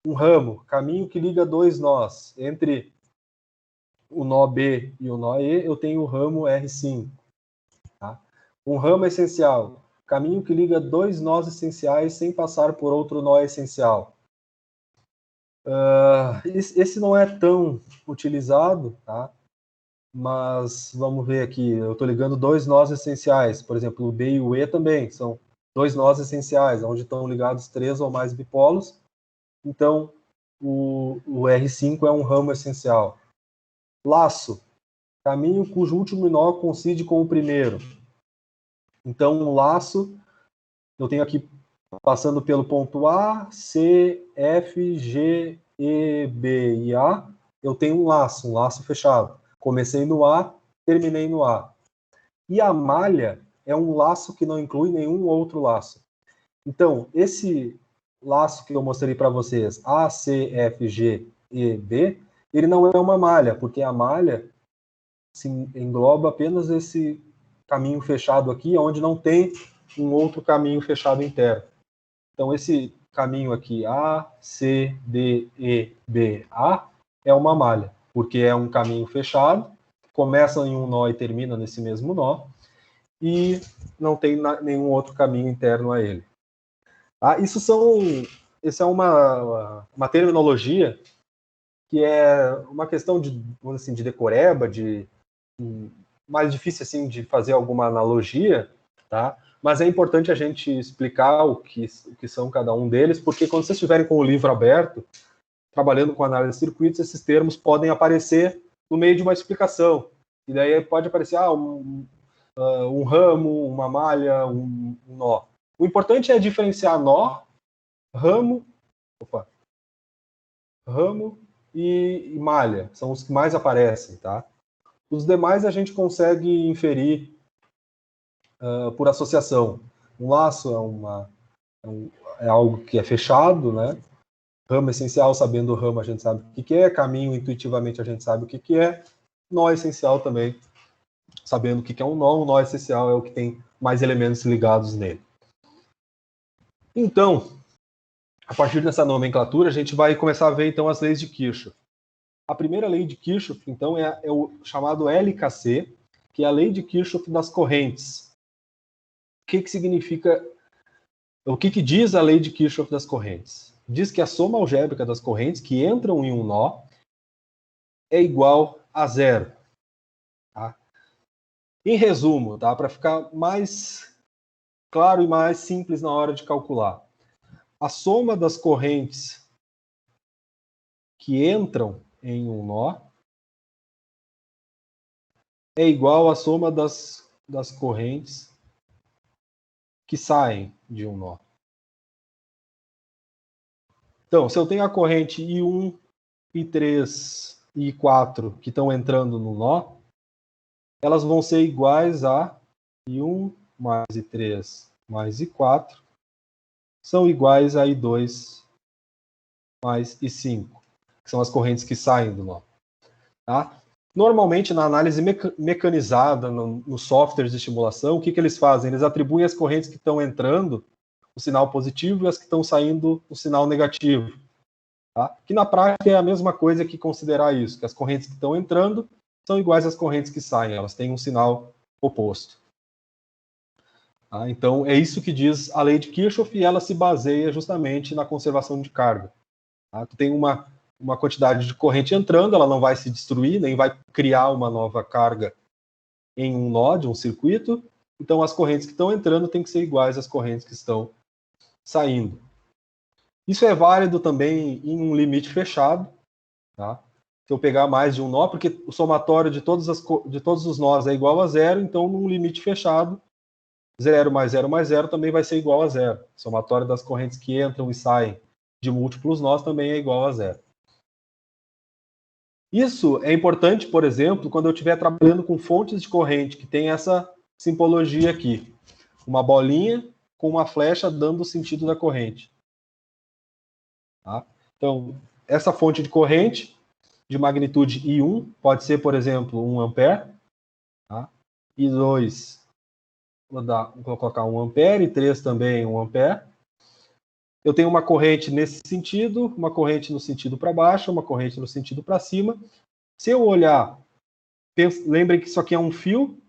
Um ramo, caminho que liga 2 nós. Entre o nó B e o nó E, eu tenho o ramo R5. Tá? Um ramo essencial, caminho que liga 2 nós essenciais sem passar por outro nó essencial. Esse não é tão utilizado, tá? Mas vamos ver aqui, eu estou ligando 2 nós essenciais, por exemplo, o B e o E também, são 2 nós essenciais, onde estão ligados 3 ou mais bipolos, então o R5 é um ramo essencial. Laço, caminho cujo último nó coincide com o primeiro. Então, um laço, eu tenho aqui passando pelo ponto A, C, F, G, E, B e A, eu tenho um laço fechado. Comecei no A, terminei no A. E a malha é um laço que não inclui nenhum outro laço. Então, esse laço que eu mostrei para vocês, A, C, F, G, E, B, ele não é uma malha, porque a malha se engloba apenas esse caminho fechado aqui, onde não tem um outro caminho fechado interno. Então, esse caminho aqui, A, C, D, E, B, A, é uma malha, porque é um caminho fechado, começa em um nó e termina nesse mesmo nó, e não tem nenhum outro caminho interno a ele. Isso é uma terminologia que é uma questão de, vamos assim, de decoreba, mais difícil assim de fazer alguma analogia, tá? Mas é importante a gente explicar o que são cada um deles, porque quando vocês estiverem com o livro aberto, trabalhando com análise de circuitos, esses termos podem aparecer no meio de uma explicação. E daí pode aparecer um ramo, uma malha, um nó. O importante é diferenciar nó, ramo e malha. São os que mais aparecem, tá? Os demais a gente consegue inferir por associação. Um laço é algo que é fechado, né? Ramo essencial, sabendo o ramo, a gente sabe o que é. Caminho, intuitivamente, a gente sabe o que é. Nó essencial também, sabendo o que é um nó. O nó essencial é o que tem mais elementos ligados nele. Então, a partir dessa nomenclatura, a gente vai começar a ver, então, as leis de Kirchhoff. A primeira lei de Kirchhoff, então, é o chamado LKC, que é a lei de Kirchhoff das correntes. O que significa... O que diz a lei de Kirchhoff das correntes? Diz que a soma algébrica das correntes que entram em um nó é igual a zero. Tá? Em resumo, tá? Para ficar mais claro e mais simples na hora de calcular, a soma das correntes que entram em um nó é igual à soma das correntes que saem de um nó. Então, se eu tenho a corrente I1, I3 e I4 que estão entrando no nó, elas vão ser iguais a I1 mais I3 mais I4, são iguais a I2 mais I5, que são as correntes que saem do nó. Tá? Normalmente, na análise mecanizada, nos softwares de estimulação, o que eles fazem? Eles atribuem as correntes que estão entrando o sinal positivo e as que estão saindo o sinal negativo. Tá? Que na prática é a mesma coisa que considerar isso, que as correntes que estão entrando são iguais às correntes que saem, elas têm um sinal oposto. Tá? Então, é isso que diz a lei de Kirchhoff, e ela se baseia justamente na conservação de carga. Tá? Tu tem uma quantidade de corrente entrando, ela não vai se destruir, nem vai criar uma nova carga em um nó de um circuito, então as correntes que estão entrando têm que ser iguais às correntes que estão saindo. Isso é válido também em um limite fechado, tá? Se eu pegar mais de um nó, porque o somatório de todos os nós é igual a zero, então num limite fechado, 0 mais 0 mais 0 também vai ser igual a zero. O somatório das correntes que entram e saem de múltiplos nós também é igual a zero. Isso é importante, por exemplo, quando eu estiver trabalhando com fontes de corrente, que tem essa simbologia aqui. Uma bolinha com uma flecha dando o sentido da corrente. Tá? Então, essa fonte de corrente de magnitude I1 pode ser, por exemplo, 1 ampere. Tá? I2, vou colocar 1 ampere, I3 também 1 ampere. Eu tenho uma corrente nesse sentido, uma corrente no sentido para baixo, uma corrente no sentido para cima. Se eu olhar, lembrem que isso aqui é um fio.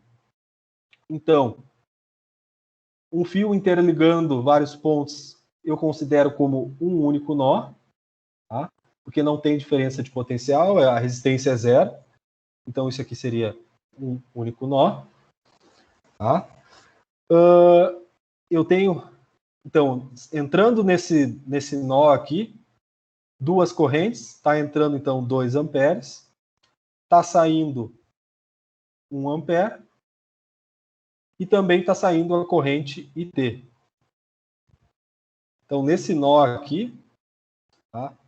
Então, um fio interligando vários pontos, eu considero como um único nó, tá? Porque não tem diferença de potencial, a resistência é zero. Então, isso aqui seria um único nó. Tá? Eu tenho, então, entrando nesse nó aqui, duas correntes, está entrando, então, 2 amperes, está saindo 1 ampere, e também está saindo a corrente IT. Então, nesse nó aqui,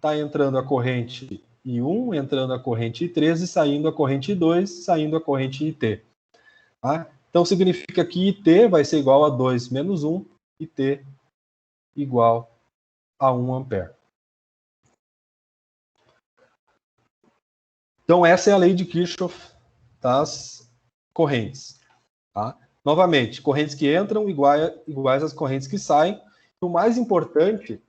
tá entrando a corrente I1, entrando a corrente I3, e saindo a corrente I2, saindo a corrente IT. Tá? Então, significa que IT vai ser igual a 2 menos 1, e T igual a 1 ampere. Então, essa é a lei de Kirchhoff das correntes. Tá? Novamente, correntes que entram iguais às correntes que saem. O mais importante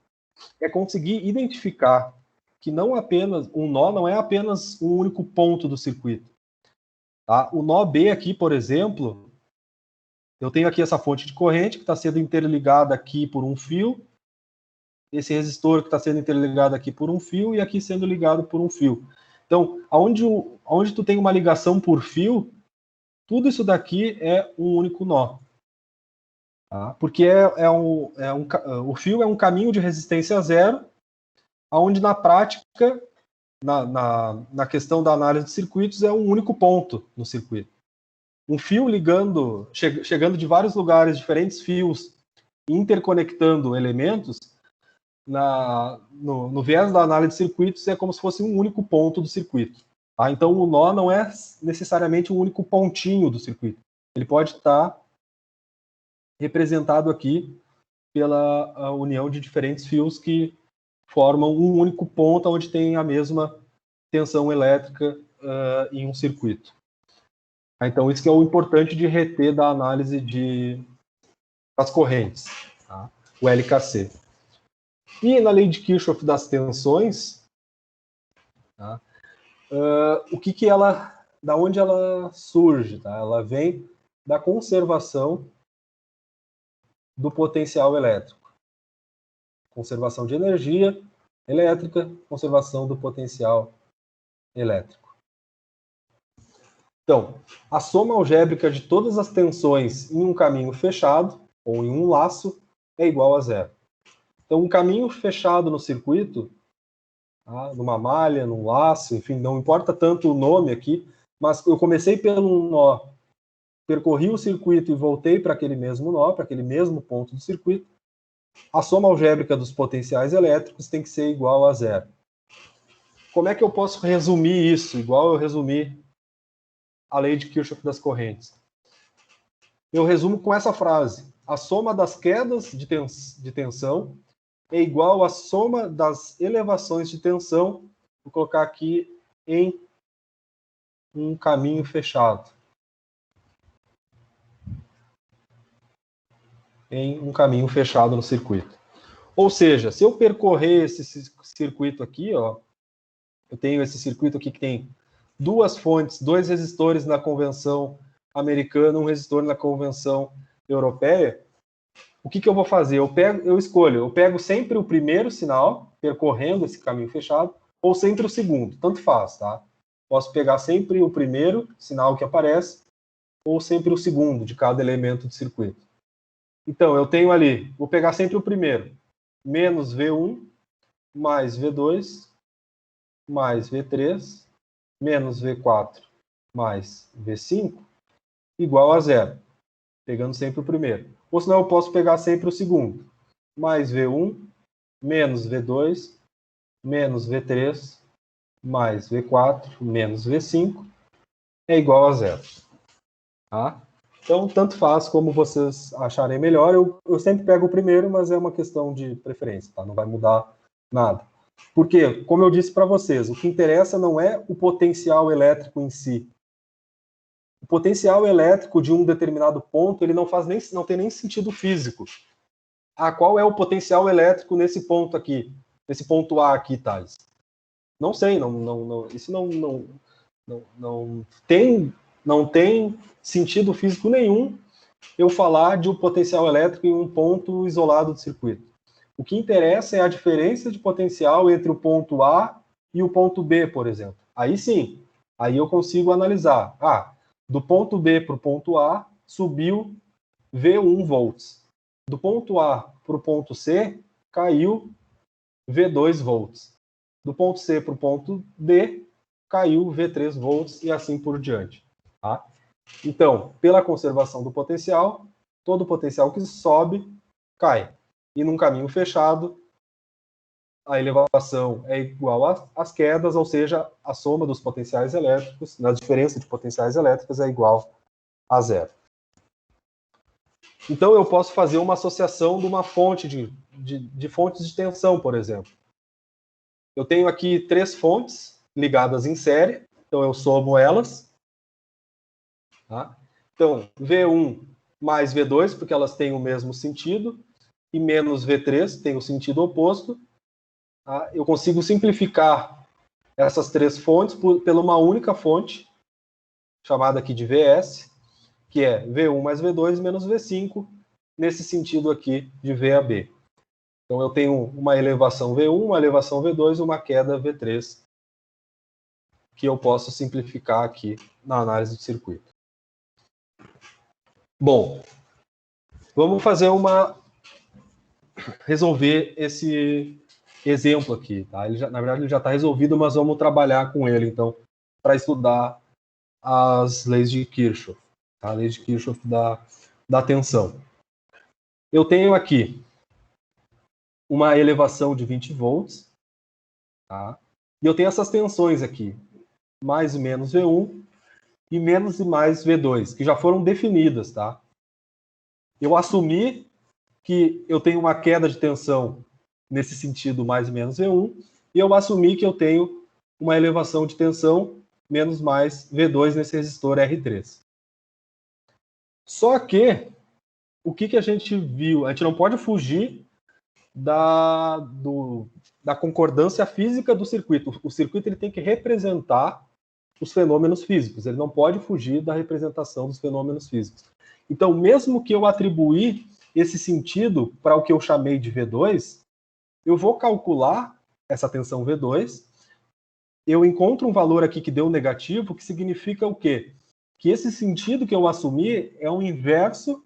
é conseguir identificar que não apenas um nó não é apenas um único ponto do circuito. Tá? O nó B aqui, por exemplo, eu tenho aqui essa fonte de corrente que está sendo interligada aqui por um fio, esse resistor que está sendo interligado aqui por um fio e aqui sendo ligado por um fio. Então, onde tu tem uma ligação por fio, tudo isso daqui é um único nó. Tá? Porque o fio é um caminho de resistência zero, onde na prática, na questão da análise de circuitos, é um único ponto no circuito. Um fio ligando, chegando de vários lugares, diferentes fios, interconectando elementos, no viés da análise de circuitos, é como se fosse um único ponto do circuito. Tá? Então, o nó não é necessariamente um único pontinho do circuito. Ele pode estar representado aqui pela união de diferentes fios que formam um único ponto onde tem a mesma tensão elétrica em um circuito. Então, isso que é o importante de reter da análise das correntes, tá? O LKC. E na lei de Kirchhoff das tensões, tá? Da onde ela surge? Tá? Ela vem da conservação do potencial elétrico. Conservação de energia elétrica, conservação do potencial elétrico. Então, a soma algébrica de todas as tensões em um caminho fechado, ou em um laço, é igual a zero. Então, um caminho fechado no circuito, tá, numa malha, num laço, enfim, não importa tanto o nome aqui, mas eu comecei pelo nó, percorri o circuito e voltei para aquele mesmo nó, para aquele mesmo ponto do circuito, a soma algébrica dos potenciais elétricos tem que ser igual a zero. Como é que eu posso resumir isso? Igual eu resumi a lei de Kirchhoff das correntes? Eu resumo com essa frase: a soma das quedas de tensão é igual à soma das elevações de tensão, vou colocar aqui em um caminho fechado. Em um caminho fechado no circuito. Ou seja, se eu percorrer esse circuito aqui, ó, eu tenho esse circuito aqui que tem duas fontes, dois resistores na convenção americana, um resistor na convenção europeia. O que eu vou fazer? Eu pego sempre o primeiro sinal, percorrendo esse caminho fechado, ou sempre o segundo, tanto faz, tá? Posso pegar sempre o primeiro sinal que aparece, ou sempre o segundo de cada elemento do circuito. Então, eu tenho ali, vou pegar sempre o primeiro, menos V1, mais V2, mais V3, menos V4, mais V5, igual a zero, pegando sempre o primeiro. Ou senão eu posso pegar sempre o segundo, mais V1, menos V2, menos V3, mais V4, menos V5, é igual a zero. Tá? Então, tanto faz como vocês acharem melhor. Eu sempre pego o primeiro, mas é uma questão de preferência, tá? Não vai mudar nada. Porque, como eu disse para vocês, o que interessa não é o potencial elétrico em si. O potencial elétrico de um determinado ponto, ele não tem nem sentido físico. Ah, qual é o potencial elétrico nesse ponto aqui? Nesse ponto A aqui, Thales? Não sei, isso não tem sentido físico nenhum eu falar de um potencial elétrico em um ponto isolado do circuito. O que interessa é a diferença de potencial entre o ponto A e o ponto B, por exemplo. Aí sim, aí eu consigo analisar. Ah, do ponto B para o ponto A, subiu V1 volts. Do ponto A para o ponto C, caiu V2 volts. Do ponto C para o ponto D, caiu V3 volts e assim por diante. Tá? Então, pela conservação do potencial, todo potencial que sobe, cai. E num caminho fechado, a elevação é igual às quedas, ou seja, a soma dos potenciais elétricos, na diferença de potenciais elétricos, é igual a zero. Então, eu posso fazer uma associação de uma fonte de fontes de tensão, por exemplo. Eu tenho aqui 3 fontes ligadas em série, então eu somo elas. Tá? Então, V1 mais V2, porque elas têm o mesmo sentido, e menos V3 tem o sentido oposto. Tá? Eu consigo simplificar essas 3 fontes pela uma única fonte, chamada aqui de VS, que é V1 mais V2 menos V5, nesse sentido aqui de V a B. Então, eu tenho uma elevação V1, uma elevação V2 e uma queda V3, que eu posso simplificar aqui na análise do circuito. Bom, vamos resolver esse exemplo aqui. Tá? Na verdade, ele já está resolvido, mas vamos trabalhar com ele, então, para estudar as leis de Kirchhoff, tá? A lei de Kirchhoff da tensão. Eu tenho aqui uma elevação de 20 volts, tá? E eu tenho essas tensões aqui, mais e menos V1 e menos e mais V2, que já foram definidas, tá? Eu assumi que eu tenho uma queda de tensão nesse sentido mais e menos V1, e eu assumi que eu tenho uma elevação de tensão menos mais V2 nesse resistor R3. Só que, o que a gente viu? A gente não pode fugir da concordância física do circuito. O circuito ele tem que representar os fenômenos físicos, ele não pode fugir da representação dos fenômenos físicos. Então, mesmo que eu atribuir esse sentido para o que eu chamei de V2, eu vou calcular essa tensão V2, eu encontro um valor aqui que deu negativo, que significa o quê? Que esse sentido que eu assumi é o inverso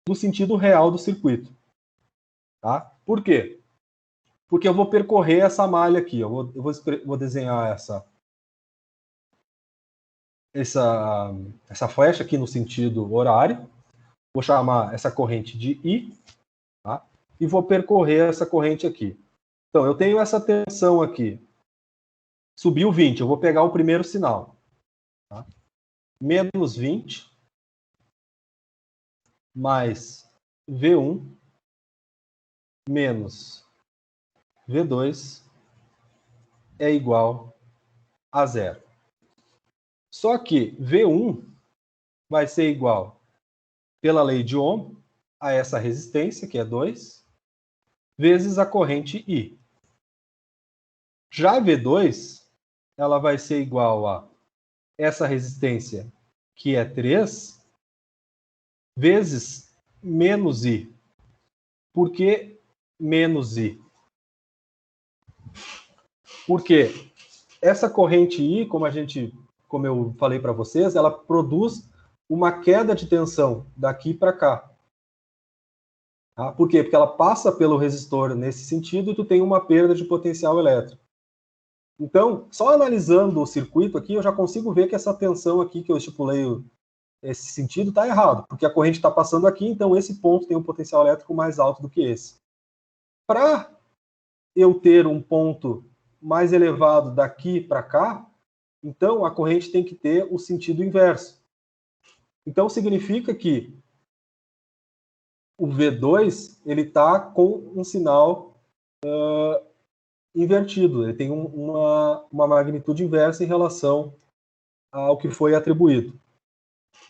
do sentido real do circuito. Tá? Por quê? Porque eu vou percorrer essa malha aqui, eu vou desenhar essa flecha aqui no sentido horário, vou chamar essa corrente de I, tá? E vou percorrer essa corrente aqui. Então, eu tenho essa tensão aqui, subiu 20, eu vou pegar o primeiro sinal. Tá? menos 20 mais V1 menos V2 é igual a zero. Só que V1 vai ser igual, pela lei de Ohm, a essa resistência, que é 2, vezes a corrente I. Já V2, ela vai ser igual a essa resistência, que é 3, vezes menos I. Por que menos I? Porque essa corrente I, como eu falei para vocês, ela produz uma queda de tensão daqui para cá. Tá? Por quê? Porque ela passa pelo resistor nesse sentido e tu tem uma perda de potencial elétrico. Então, só analisando o circuito aqui, eu já consigo ver que essa tensão aqui que eu estipulei, esse sentido, está errado, porque a corrente está passando aqui, então esse ponto tem um potencial elétrico mais alto do que esse. Para eu ter um ponto mais elevado daqui para cá, então a corrente tem que ter o sentido inverso. Então significa que o V2 ele está com um sinal invertido, ele tem uma magnitude inversa em relação ao que foi atribuído.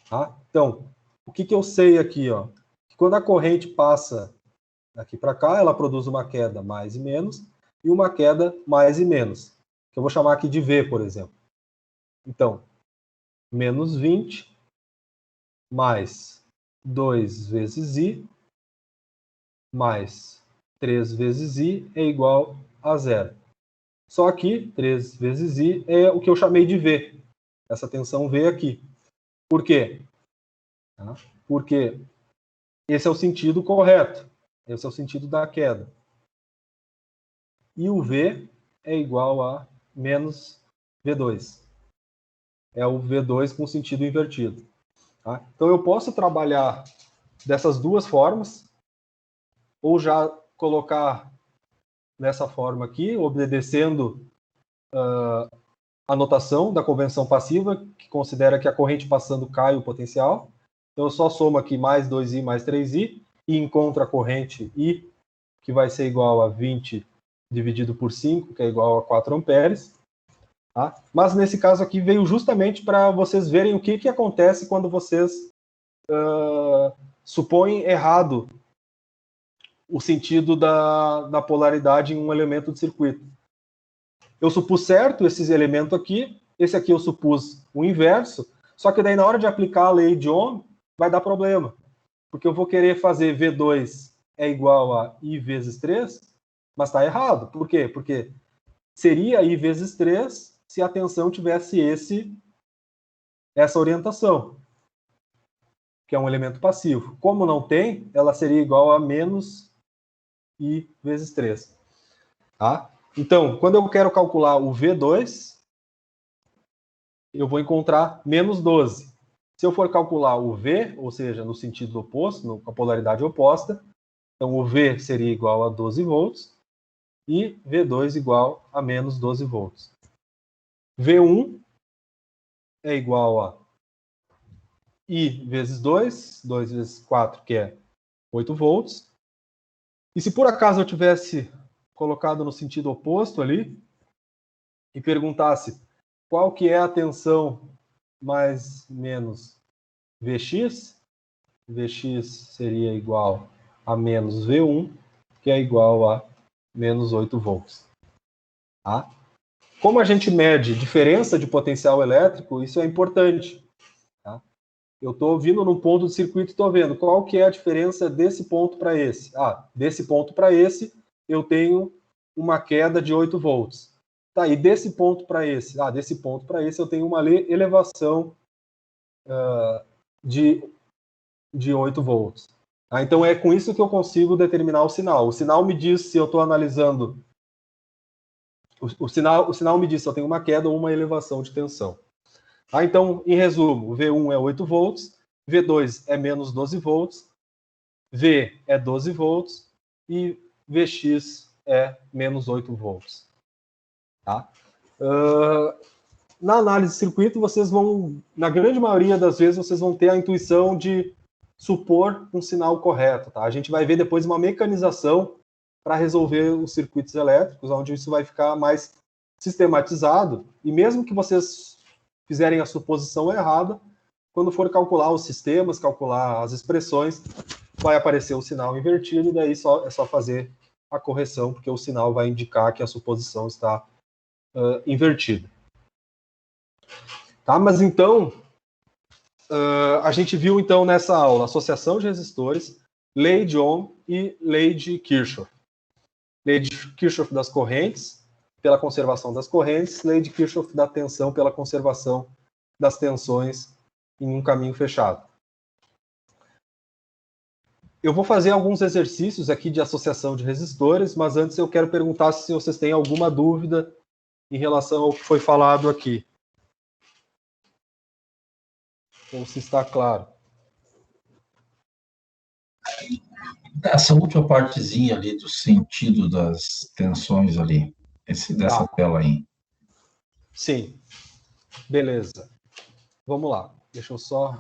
Tá? Então, o que eu sei aqui? Ó? Que quando a corrente passa daqui para cá, ela produz uma queda mais e menos, e uma queda mais e menos, que eu vou chamar aqui de V, por exemplo. Então, menos 20 mais 2 vezes I mais 3 vezes I é igual a zero. Só que 3 vezes I é o que eu chamei de V, essa tensão V aqui. Por quê? Porque esse é o sentido correto, esse é o sentido da queda. E o V é igual a menos V2. É o V2 com sentido invertido. Tá? Então eu posso trabalhar dessas duas formas, ou já colocar nessa forma aqui, obedecendo a notação da convenção passiva, que considera que a corrente passando cai o potencial. Então eu só somo aqui mais 2i mais 3i e encontro a corrente I, que vai ser igual a 20 dividido por 5, que é igual a 4 amperes. Tá? Mas nesse caso aqui veio justamente para vocês verem o que acontece quando vocês supõem errado o sentido da polaridade em um elemento de circuito. Eu supus certo esses elementos aqui, esse aqui eu supus o inverso, só que daí na hora de aplicar a lei de Ohm, vai dar problema. Porque eu vou querer fazer V2 é igual a I vezes 3, mas está errado. Por quê? Porque seria I vezes 3 se a tensão tivesse essa orientação, que é um elemento passivo. Como não tem, ela seria igual a menos I vezes 3. Tá? Então, quando eu quero calcular o V2, eu vou encontrar menos 12. Se eu for calcular o V, ou seja, no sentido oposto, com a polaridade oposta, então o V seria igual a 12 volts e V2 igual a menos 12 volts. V1 é igual a I vezes 2, 2 vezes 4, que é 8 volts. E se por acaso eu tivesse colocado no sentido oposto ali e perguntasse qual que é a tensão mais menos Vx, Vx seria igual a menos V1, que é igual a menos 8 volts. Tá? Como a gente mede diferença de potencial elétrico, isso é importante. Tá? Eu estou vindo num ponto do circuito e estou vendo qual que é a diferença desse ponto para esse. Desse ponto para esse, eu tenho uma queda de 8 volts. Tá, e desse ponto para esse? Desse ponto para esse eu tenho uma elevação de 8 volts. Então é com isso que eu consigo determinar o sinal. O sinal me diz se eu estou analisando... O sinal me diz se eu tenho uma queda ou uma elevação de tensão. Então, em resumo, V1 é 8 volts, V2 é menos 12 volts, V é 12 volts e Vx é menos 8 volts. Tá? na análise de circuito, vocês vão, na grande maioria das vezes, vocês vão ter a intuição de supor um sinal correto, tá? A gente vai ver depois uma mecanização para resolver os circuitos elétricos, onde isso vai ficar mais sistematizado, e mesmo que vocês fizerem a suposição errada, quando for calcular os sistemas, calcular as expressões, vai aparecer o sinal invertido, e daí é só fazer a correção, porque o sinal vai indicar que a suposição está invertida. Tá? Mas então, a gente viu então nessa aula associação de resistores, lei de Ohm e lei de Kirchhoff. Lei de Kirchhoff das correntes, pela conservação das correntes, lei de Kirchhoff da tensão pela conservação das tensões em um caminho fechado. Eu vou fazer alguns exercícios aqui de associação de resistores, mas antes eu quero perguntar se vocês têm alguma dúvida em relação ao que foi falado aqui. Ou se está claro. Essa última partezinha ali do sentido das tensões ali, dessa tela aí. Sim. Beleza. Vamos lá. Deixa eu só...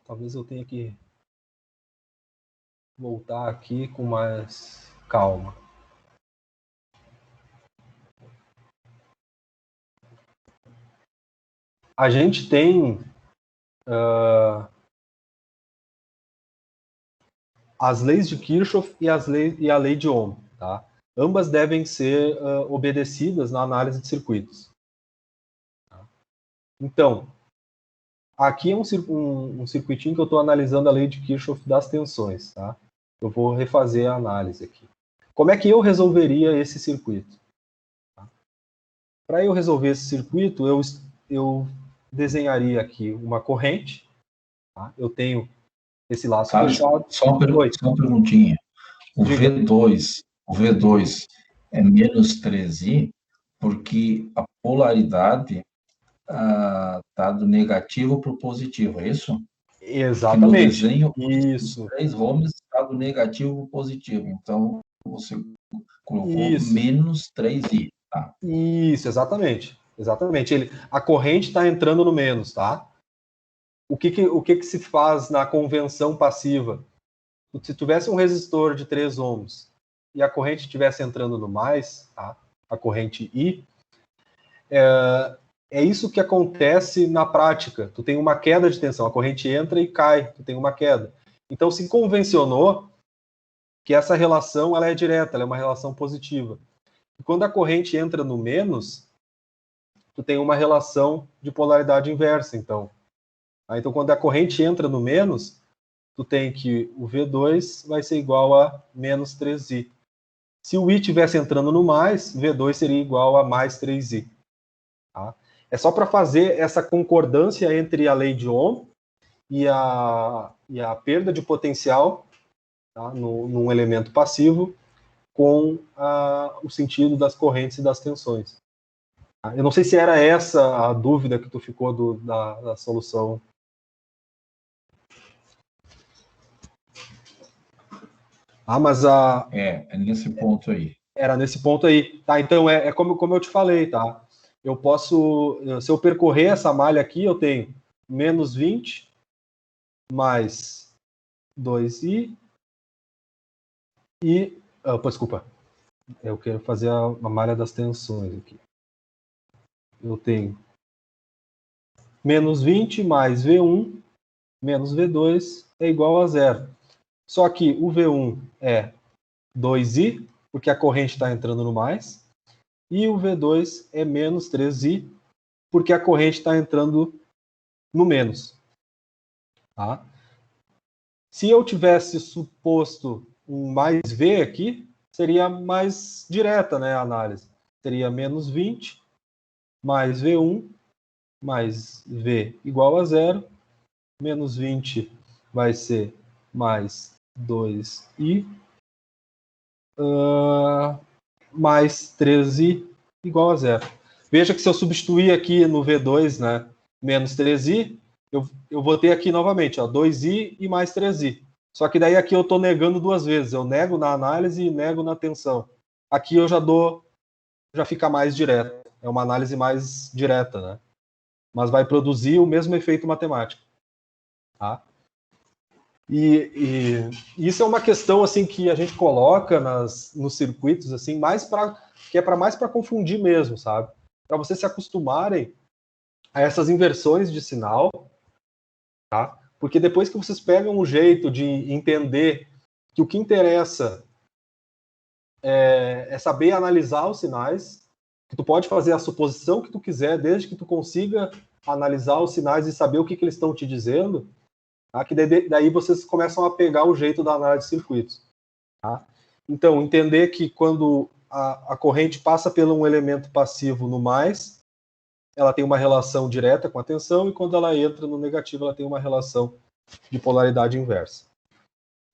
Talvez eu tenha que voltar aqui com mais calma. A gente tem as leis de Kirchhoff e a lei de Ohm, tá? Ambas devem ser obedecidas na análise de circuitos. Tá? Então, aqui é um circuitinho que eu estou analisando a lei de Kirchhoff das tensões, tá? Eu vou refazer a análise aqui. Como é que eu resolveria esse circuito? Tá? Para eu resolver esse circuito, eu desenharia aqui uma corrente. Tá? Eu tenho esse laço fechado. Só uma perguntinha. O V2 é menos 3i porque a polaridade está do negativo para o positivo, é isso? Exatamente. No desenho, isso. 3 ohms está do negativo para o positivo. Então, você colocou isso. menos 3i. Tá? Isso, exatamente. Exatamente. A corrente está entrando no menos, tá? O que se faz na convenção passiva? Se tivesse um resistor de 3 ohms e a corrente estivesse entrando no mais, tá? A corrente I, é isso que acontece na prática. Tu tem uma queda de tensão, a corrente entra e cai, tu tem uma queda. Então se convencionou que essa relação ela é direta, ela é uma relação positiva. E quando a corrente entra no menos, tu tem uma relação de polaridade inversa, então. Então quando a corrente entra no menos, tu tem que o V2 vai ser igual a menos 3i. Se o I estivesse entrando no mais, V2 seria igual a mais 3i. Tá? É só para fazer essa concordância entre a lei de Ohm e a perda de potencial, tá? num elemento passivo com o sentido das correntes e das tensões. Tá? Eu não sei se era essa a dúvida que tu ficou da solução. Mas é nesse ponto aí. Era nesse ponto aí. Tá, então é como eu te falei, tá? Eu posso, se eu percorrer essa malha aqui, eu tenho menos 20 mais 2i e... desculpa. Eu quero fazer a malha das tensões aqui. Eu tenho menos 20 mais V1 menos V2 é igual a 0. Só que o V1 é 2i, porque a corrente está entrando no mais, e o V2 é menos 3i, porque a corrente está entrando no menos. Tá? Se eu tivesse suposto um mais V aqui, seria mais direta, né, a análise. Seria menos 20 mais V1 mais V igual a 0. Menos 20 vai ser mais 2i mais 13i igual a 0. Veja que se eu substituir aqui no V2, né, menos 3i, eu vou ter aqui novamente, ó, 2i e mais 3i. Só que daí aqui eu estou negando duas vezes. Eu nego na análise e nego na tensão. Aqui eu já fica mais direto. É uma análise mais direta, né? mas vai produzir o mesmo efeito matemático. Tá? E isso é uma questão assim que a gente coloca nos circuitos assim, que é mais para confundir mesmo, sabe? Para vocês se acostumarem a essas inversões de sinal, tá? Porque depois que vocês pegam um jeito de entender que o que interessa é saber analisar os sinais, que tu pode fazer a suposição que tu quiser, desde que tu consiga analisar os sinais e saber o que eles estão te dizendo, tá? Que daí vocês começam a pegar o jeito da análise de circuitos. Tá? Então, entender que quando a corrente passa por um elemento passivo no mais, ela tem uma relação direta com a tensão, e quando ela entra no negativo, ela tem uma relação de polaridade inversa.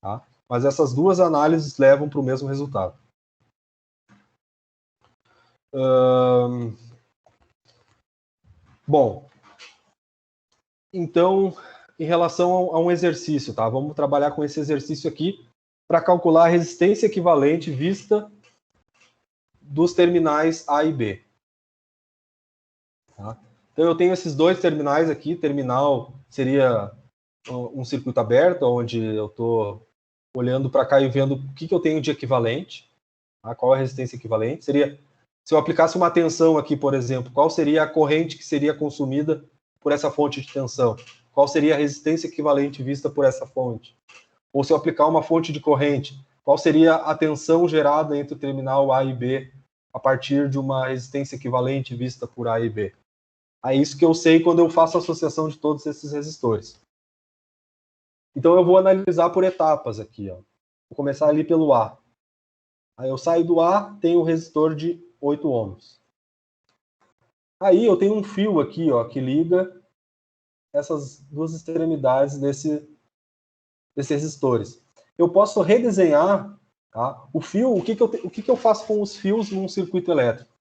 Tá? Mas essas duas análises levam para o mesmo resultado. Bom, então, em relação a um exercício, tá? Vamos trabalhar com esse exercício aqui para calcular a resistência equivalente vista dos terminais A e B. Tá? Então, eu tenho esses dois terminais aqui. Terminal seria um circuito aberto, onde eu estou olhando para cá e vendo o que eu tenho de equivalente. Tá? Qual é a resistência equivalente? Seria, se eu aplicasse uma tensão aqui, por exemplo, qual seria a corrente que seria consumida por essa fonte de tensão? Qual seria a resistência equivalente vista por essa fonte? Ou se eu aplicar uma fonte de corrente, qual seria a tensão gerada entre o terminal A e B a partir de uma resistência equivalente vista por A e B? É isso que eu sei quando eu faço a associação de todos esses resistores. Então eu vou analisar por etapas aqui. Ó. Vou começar ali pelo A. Aí eu saio do A, tenho um resistor de 8 ohms. Aí eu tenho um fio aqui, ó, que liga essas duas extremidades desses resistores. Eu posso redesenhar, tá, o fio. O que eu faço com os fios num circuito elétrico?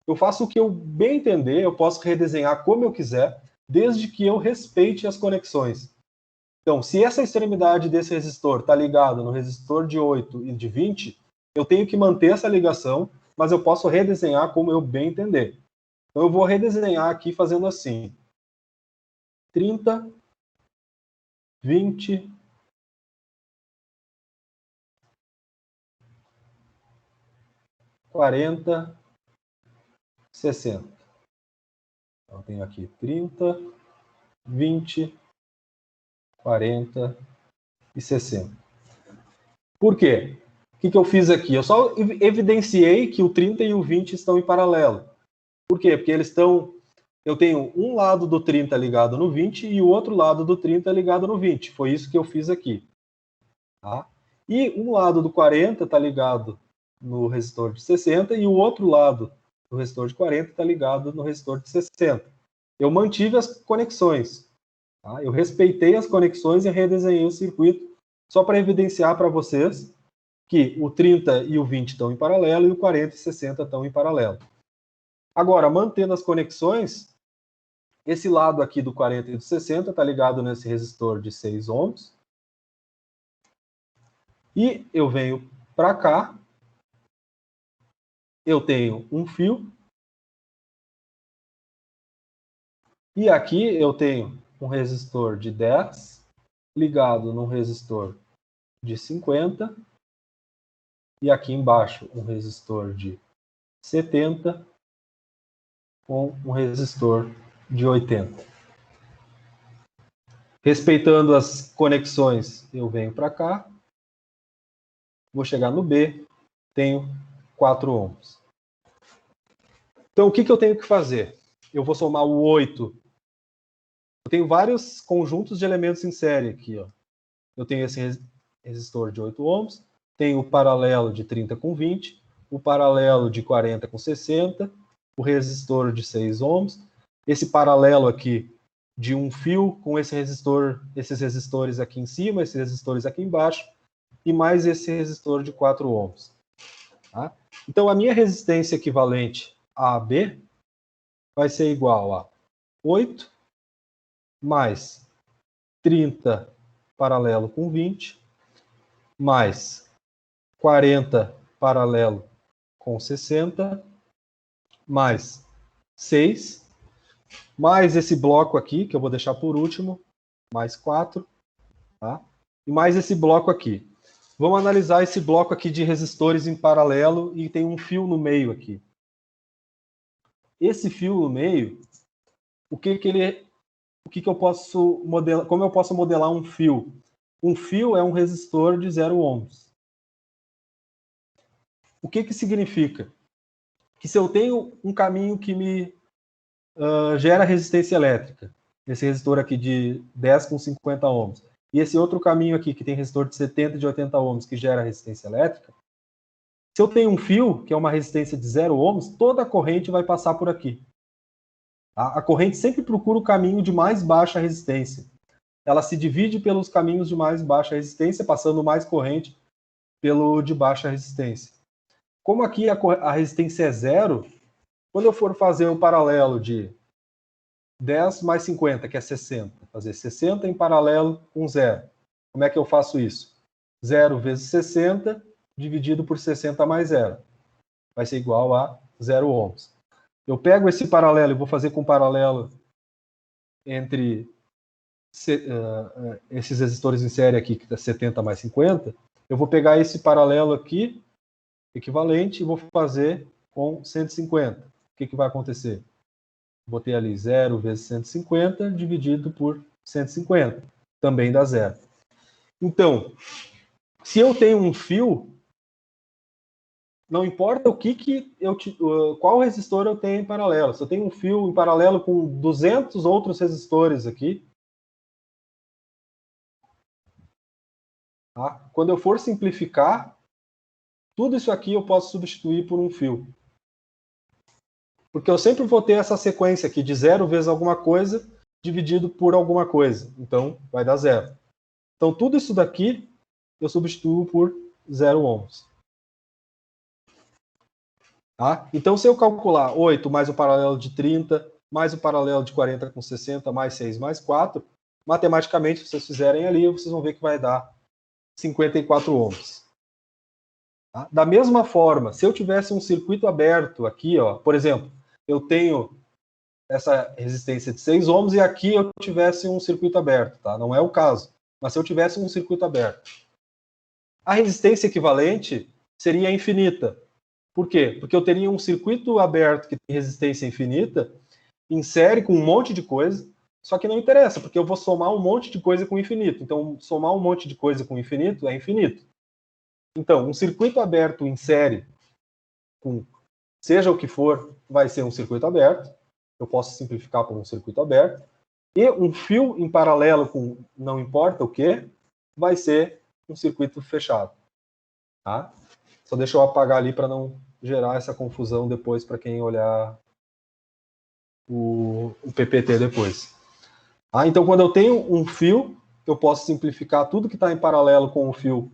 Eu faço o que eu bem entender, eu posso redesenhar como eu quiser, desde que eu respeite as conexões. Então, se essa extremidade desse resistor está ligada no resistor de 8 e de 20, eu tenho que manter essa ligação, mas eu posso redesenhar como eu bem entender. Então, eu vou redesenhar aqui fazendo assim. 30, 20, 40, 60. Então, eu tenho aqui 30, 20, 40 e 60. Por quê? O que eu fiz aqui? Eu só evidenciei que o 30 e o 20 estão em paralelo. Por quê? Porque eles estão... Eu tenho um lado do 30 ligado no 20 e o outro lado do 30 ligado no 20. Foi isso que eu fiz aqui. Tá? E um lado do 40 está ligado no resistor de 60 e o outro lado do resistor de 40 está ligado no resistor de 60. Eu mantive as conexões. Tá? Eu respeitei as conexões e redesenhei o circuito só para evidenciar para vocês que o 30 e o 20 estão em paralelo e o 40 e 60 estão em paralelo. Agora, mantendo as conexões, esse lado aqui do 40 e do 60 está ligado nesse resistor de 6 ohms. E eu venho para cá, eu tenho um fio. E aqui eu tenho um resistor de 10 ligado num resistor de 50. E aqui embaixo um resistor de 70 com um resistor de 80. Respeitando as conexões, eu venho para cá. Vou chegar no B, tenho 4 ohms. Então, o que eu tenho que fazer? Eu vou somar o 8. Eu tenho vários conjuntos de elementos em série aqui. Ó. Eu tenho esse resistor de 8 ohms, tenho o paralelo de 30 com 20, o paralelo de 40 com 60, o resistor de 6 ohms, esse paralelo aqui de um fio com esse resistor, esses resistores aqui em cima, esses resistores aqui embaixo, e mais esse resistor de 4 ohms. Tá? Então, a minha resistência equivalente a AB vai ser igual a 8 mais 30 paralelo com 20, mais 40 paralelo com 60, mais 6, mais esse bloco aqui, que eu vou deixar por último, mais 4, tá? E mais esse bloco aqui. Vamos analisar esse bloco aqui de resistores em paralelo e tem um fio no meio aqui. Esse fio no meio, o que eu posso modelar? Como eu posso modelar um fio? Um fio é um resistor de 0 ohms. O que significa? Que se eu tenho um caminho que me gera resistência elétrica, esse resistor aqui de 10 com 50 ohms, e esse outro caminho aqui que tem resistor de 70 e de 80 ohms que gera resistência elétrica, se eu tenho um fio, que é uma resistência de 0 ohms, toda a corrente vai passar por aqui. A corrente sempre procura o caminho de mais baixa resistência. Ela se divide pelos caminhos de mais baixa resistência, passando mais corrente pelo de baixa resistência. Como aqui a resistência é 0, quando eu for fazer o paralelo de 10 mais 50, que é 60, fazer 60 em paralelo com 0, como é que eu faço isso? 0 vezes 60 dividido por 60 mais 0. Vai ser igual a 0 ohms. Eu pego esse paralelo e vou fazer com paralelo entre esses resistores em série aqui, que é 70 mais 50. Eu vou pegar esse paralelo aqui, equivalente, e vou fazer com 150. O que vai acontecer? Botei ali 0 vezes 150 dividido por 150. Também dá 0. Então, se eu tenho um fio, não importa qual resistor eu tenho em paralelo. Se eu tenho um fio em paralelo com 200 outros resistores aqui, tá? Quando eu for simplificar, tudo isso aqui eu posso substituir por um fio. Porque eu sempre vou ter essa sequência aqui de 0 vezes alguma coisa dividido por alguma coisa. Então, vai dar 0. Então, tudo isso daqui eu substituo por 0 ohms. Tá? Então, se eu calcular 8 mais o paralelo de 30, mais o paralelo de 40 com 60, mais 6, mais 4, matematicamente, se vocês fizerem ali, vocês vão ver que vai dar 54 ohms. Tá? Da mesma forma, se eu tivesse um circuito aberto aqui, ó, por exemplo, eu tenho essa resistência de 6 ohms e aqui eu tivesse um circuito aberto, tá? Não é o caso, mas se eu tivesse um circuito aberto, a resistência equivalente seria infinita. Por quê? Porque eu teria um circuito aberto que tem resistência infinita em série com um monte de coisa, só que não interessa, porque eu vou somar um monte de coisa com infinito. Então, somar um monte de coisa com infinito é infinito. Então, um circuito aberto em série, com seja o que for, vai ser um circuito aberto. Eu posso simplificar por um circuito aberto. E um fio em paralelo com não importa o que, vai ser um circuito fechado. Tá? Só deixa eu apagar ali para não gerar essa confusão depois para quem olhar o PPT depois. Então, quando eu tenho um fio, eu posso simplificar tudo que está em paralelo com o fio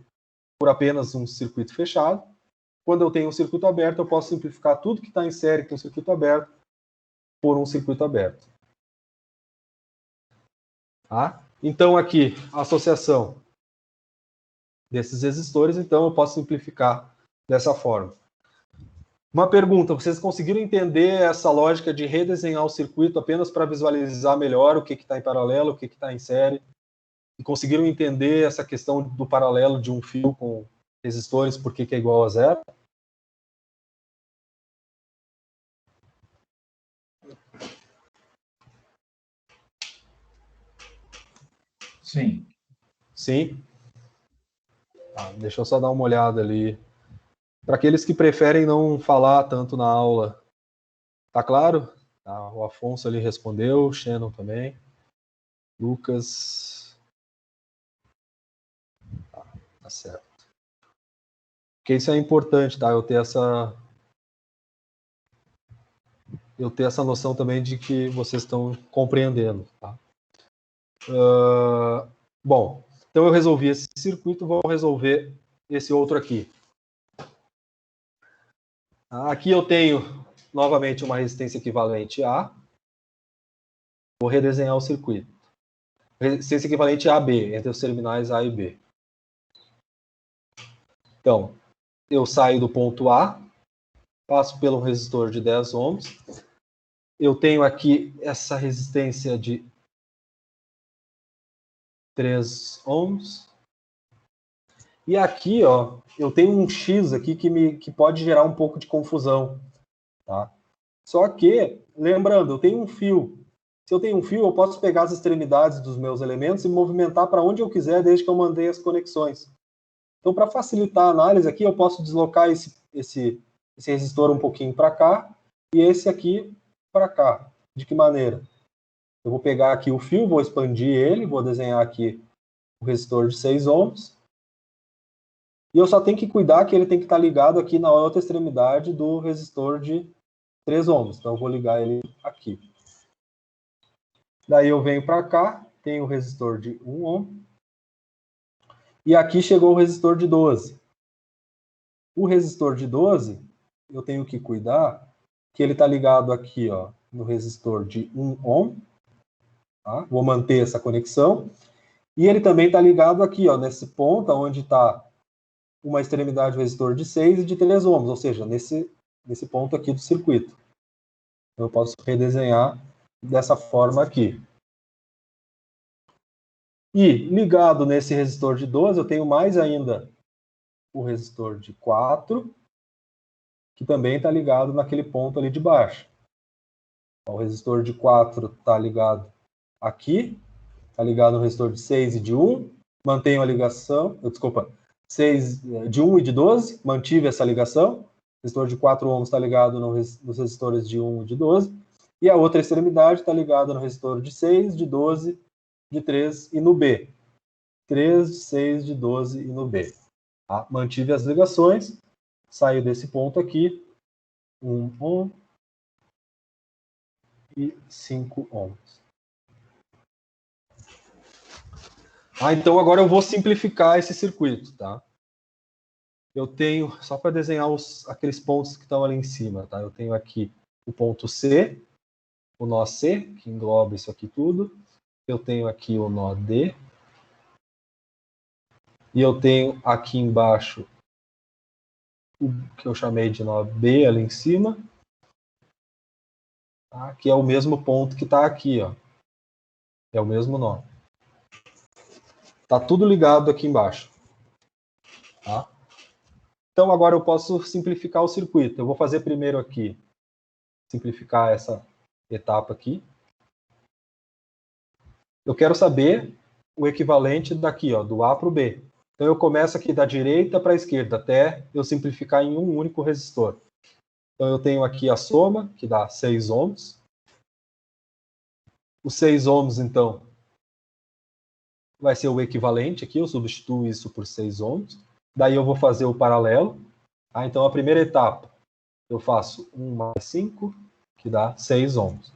por apenas um circuito fechado. Quando eu tenho um circuito aberto, eu posso simplificar tudo que está em série com um circuito aberto por um circuito aberto. Tá? Então, aqui, a associação desses resistores, então eu posso simplificar dessa forma. Uma pergunta, vocês conseguiram entender essa lógica de redesenhar o circuito apenas para visualizar melhor o que está em paralelo, o que está em série? E conseguiram entender essa questão do paralelo de um fio com resistores, por que é igual a 0? Sim. Sim? Deixa eu só dar uma olhada ali. Para aqueles que preferem não falar tanto na aula, tá claro? O Afonso ali respondeu, o Shannon também. Lucas. Tá certo. Porque isso é importante, tá? Eu ter essa noção também de que vocês estão compreendendo, tá? Bom, então eu resolvi esse circuito, vou resolver esse outro aqui. Aqui eu tenho novamente uma resistência equivalente a. Vou redesenhar o circuito. Resistência equivalente a AB, entre os terminais A e B. Então, eu saio do ponto A, passo pelo resistor de 10 ohms, Eu tenho aqui essa resistência de 3 ohms. E aqui, ó, eu tenho um X aqui que pode gerar um pouco de confusão, tá? Só que, lembrando, eu tenho um fio. Se eu tenho um fio, eu posso pegar as extremidades dos meus elementos e movimentar para onde eu quiser, desde que eu mandei as conexões. Então, para facilitar a análise aqui, eu posso deslocar esse resistor um pouquinho para cá e esse aqui para cá. De que maneira? Eu vou pegar aqui o fio, vou expandir ele, vou desenhar aqui o resistor de 6 ohms. E eu só tenho que cuidar que ele tem que estar ligado aqui na outra extremidade do resistor de 3 ohms. Então, eu vou ligar ele aqui. Daí eu venho para cá, tenho o resistor de 1 ohm. E aqui chegou o resistor de 12. O resistor de 12, eu tenho que cuidar que ele está ligado aqui, ó, no resistor de 1 ohm. Tá? Vou manter essa conexão. E ele também está ligado aqui, ó, nesse ponto, onde está uma extremidade do resistor de 6 e de 3 ohms, ou seja, nesse ponto aqui do circuito. Eu posso redesenhar dessa forma aqui. E ligado nesse resistor de 12, eu tenho mais ainda o resistor de 4, que também está ligado naquele ponto ali de baixo. O resistor de 4 está ligado aqui, está ligado no resistor de 6 e de 1, mantenho a ligação, desculpa, 6, de 1 e de 12, mantive essa ligação, o resistor de 4 ohms está ligado nos resistores de 1 e de 12, e a outra extremidade está ligada no resistor de 6, de 12, de 3 e no B. 3, de 6, de 12 e no B. Tá? Mantive as ligações, saio desse ponto aqui, 1 ohm e 5 ohms. Então agora eu vou simplificar esse circuito, tá? Eu tenho, só para desenhar aqueles pontos que estão ali em cima, tá? Eu tenho aqui o ponto C, o nó C, que engloba isso aqui tudo. Eu tenho aqui o nó D. E eu tenho aqui embaixo o que eu chamei de nó B ali em cima. Tá? Que é o mesmo ponto que está aqui, ó. É o mesmo nó. Tá tudo ligado aqui embaixo. Tá? Então agora eu posso simplificar o circuito. Eu vou fazer primeiro aqui, simplificar essa etapa aqui. Eu quero saber o equivalente daqui, ó, do A para o B. Então eu começo aqui da direita para a esquerda, até eu simplificar em um único resistor. Então eu tenho aqui a soma, que dá 6 ohms. Os 6 ohms, então, vai ser o equivalente aqui, eu substituo isso por 6 ohms. Daí eu vou fazer o paralelo. Então a primeira etapa, eu faço 1 mais 5, que dá 6 ohms.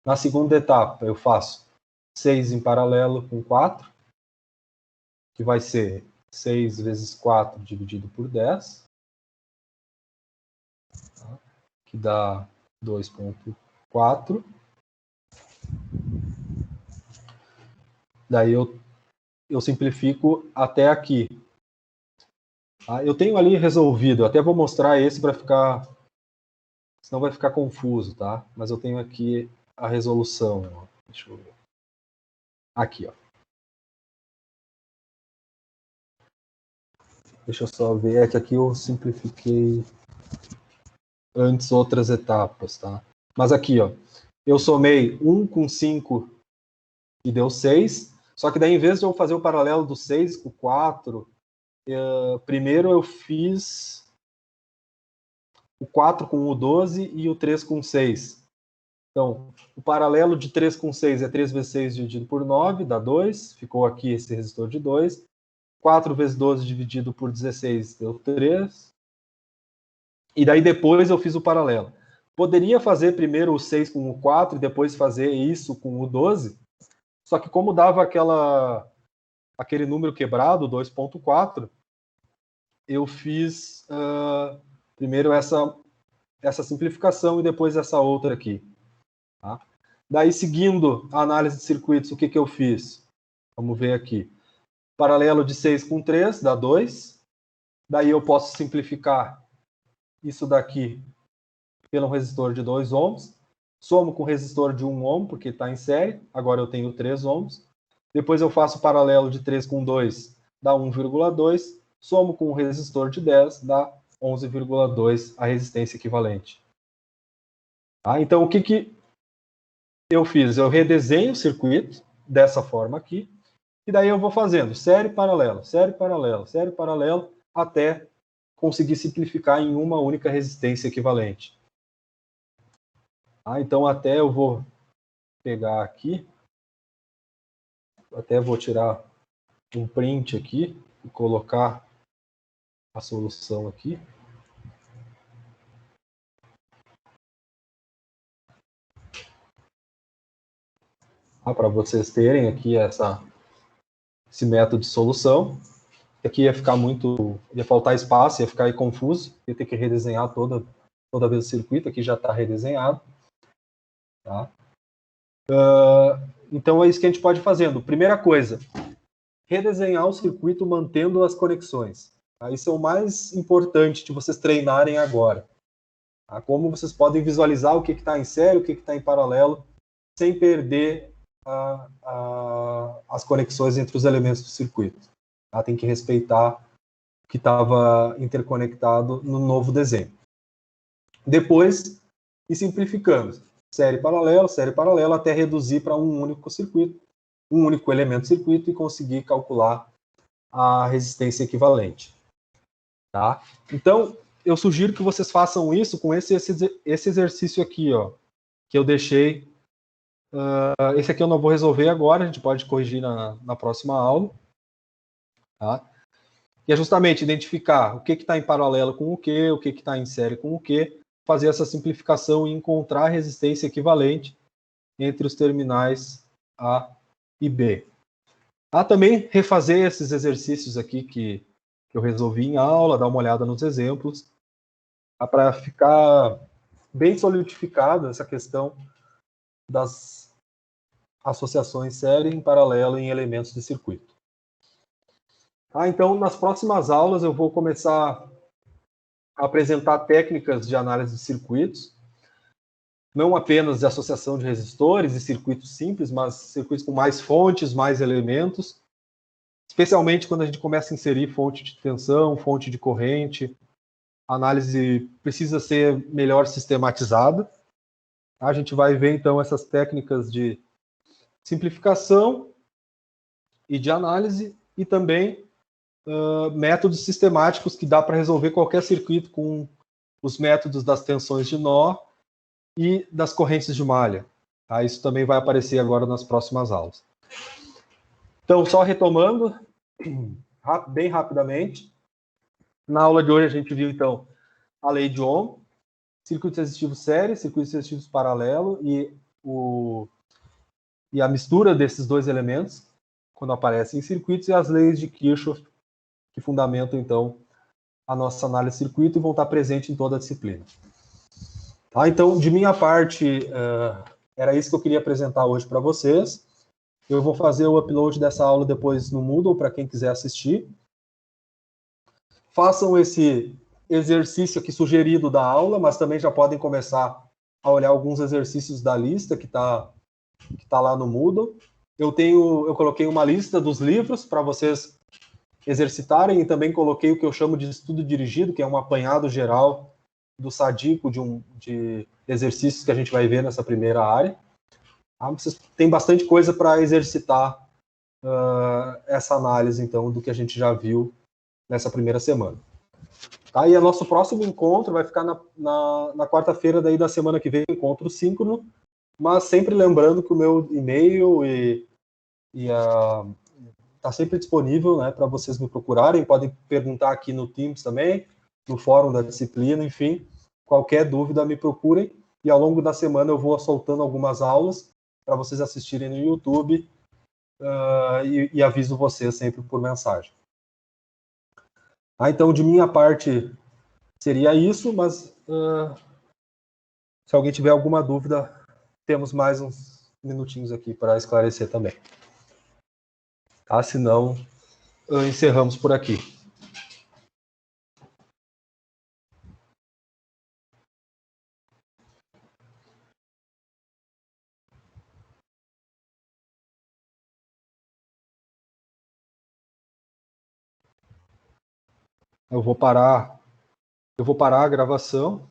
Na segunda etapa, eu faço 6 em paralelo com 4, que vai ser 6 vezes 4 dividido por 10, tá? Que dá 2,4. Daí eu simplifico até aqui. Tá? Eu tenho ali resolvido, até vou mostrar esse para ficar, senão vai ficar confuso, tá? Mas eu tenho aqui a resolução. Ó. Deixa eu ver. Aqui, ó. Deixa eu só ver, é que aqui eu simplifiquei antes outras etapas, tá? Mas aqui, ó, eu somei 1 com 5 e deu 6, só que daí em vez de eu fazer o paralelo do 6 com o 4, primeiro eu fiz o 4 com o 12 e o 3 com 6. Então, o paralelo de 3 com 6 é 3 vezes 6 dividido por 9, dá 2, ficou aqui esse resistor de 2. 4 vezes 12 dividido por 16 deu 3. E daí depois eu fiz o paralelo. Poderia fazer primeiro o 6 com o 4 e depois fazer isso com o 12, só que como dava aquele número quebrado, 2,4, eu fiz primeiro essa simplificação e depois essa outra aqui. Tá? Daí, seguindo a análise de circuitos, o que eu fiz? Vamos ver aqui. Paralelo de 6 com 3 dá 2. Daí eu posso simplificar isso daqui pelo resistor de 2 ohms. somo com o resistor de 1 ohm, porque está em série, agora eu tenho 3 ohms. Depois eu faço o paralelo de 3 com 2, dá 1,2. Somo com o resistor de 10, dá 11,2 a resistência equivalente. Tá? Então, o que eu fiz? Eu redesenho o circuito dessa forma aqui, e daí eu vou fazendo série paralelo, série paralelo, série paralelo, até conseguir simplificar em uma única resistência equivalente. Tá? Então, até eu vou pegar aqui, até vou tirar um print aqui e colocar a solução aqui. Para vocês terem aqui esse método de solução. Aqui ia ficar ia faltar espaço, ia ficar aí confuso, ia ter que redesenhar toda vez o circuito, aqui já está redesenhado. Tá? Então é isso que a gente pode ir fazendo. Primeira coisa, redesenhar o circuito mantendo as conexões. Tá? Isso é o mais importante de vocês treinarem agora. Tá? Como vocês podem visualizar o que está em série, o que está em paralelo, sem perder as conexões entre os elementos do circuito. Tá? Tem que respeitar o que estava interconectado no novo desenho. Depois, ir simplificando. Série paralela, até reduzir para um único circuito, um único elemento do circuito e conseguir calcular a resistência equivalente. Tá? Então, eu sugiro que vocês façam isso com esse exercício aqui, ó, que eu deixei. Esse aqui eu não vou resolver agora, a gente pode corrigir na próxima aula. Tá? E é justamente identificar o que está em paralelo com o que está em série com o que, fazer essa simplificação e encontrar a resistência equivalente entre os terminais A e B. Também refazer esses exercícios aqui que eu resolvi em aula, dar uma olhada nos exemplos, para ficar bem solidificada essa questão das associações série em paralelo em elementos de circuito. Então, nas próximas aulas, eu vou começar a apresentar técnicas de análise de circuitos, não apenas de associação de resistores e circuitos simples, mas circuitos com mais fontes, mais elementos, especialmente quando a gente começa a inserir fonte de tensão, fonte de corrente. A análise precisa ser melhor sistematizada. A gente vai ver, então, essas técnicas de simplificação e de análise, e também métodos sistemáticos que dá para resolver qualquer circuito com os métodos das tensões de nó e das correntes de malha. Tá? Isso também vai aparecer agora nas próximas aulas. Então, só retomando, bem rapidamente, na aula de hoje a gente viu, então, a lei de Ohm, circuitos resistivos série, circuitos resistivos paralelo e a mistura desses dois elementos, quando aparecem em circuitos, e as leis de Kirchhoff, que fundamentam, então, a nossa análise de circuito e vão estar presentes em toda a disciplina. Então, de minha parte, era isso que eu queria apresentar hoje para vocês. Eu vou fazer o upload dessa aula depois no Moodle, para quem quiser assistir. Façam esse exercício aqui sugerido da aula, mas também já podem começar a olhar alguns exercícios da lista que tá lá no Moodle. Eu coloquei uma lista dos livros para vocês exercitarem, e também coloquei o que eu chamo de estudo dirigido, que é um apanhado geral do SADICO de exercícios que a gente vai ver nessa primeira área. Vocês têm bastante coisa para exercitar essa análise, então, do que a gente já viu nessa primeira semana. E o nosso próximo encontro vai ficar na quarta-feira da semana que vem, encontro síncrono, mas sempre lembrando que o meu e-mail está sempre disponível, né, para vocês me procurarem. Podem perguntar aqui no Teams também, no fórum da disciplina, enfim, qualquer dúvida me procurem, e ao longo da semana eu vou soltando algumas aulas para vocês assistirem no YouTube, e aviso vocês sempre por mensagem. Então, de minha parte, seria isso, mas se alguém tiver alguma dúvida, temos mais uns minutinhos aqui para esclarecer também. Se não, encerramos por aqui. Eu vou parar a gravação.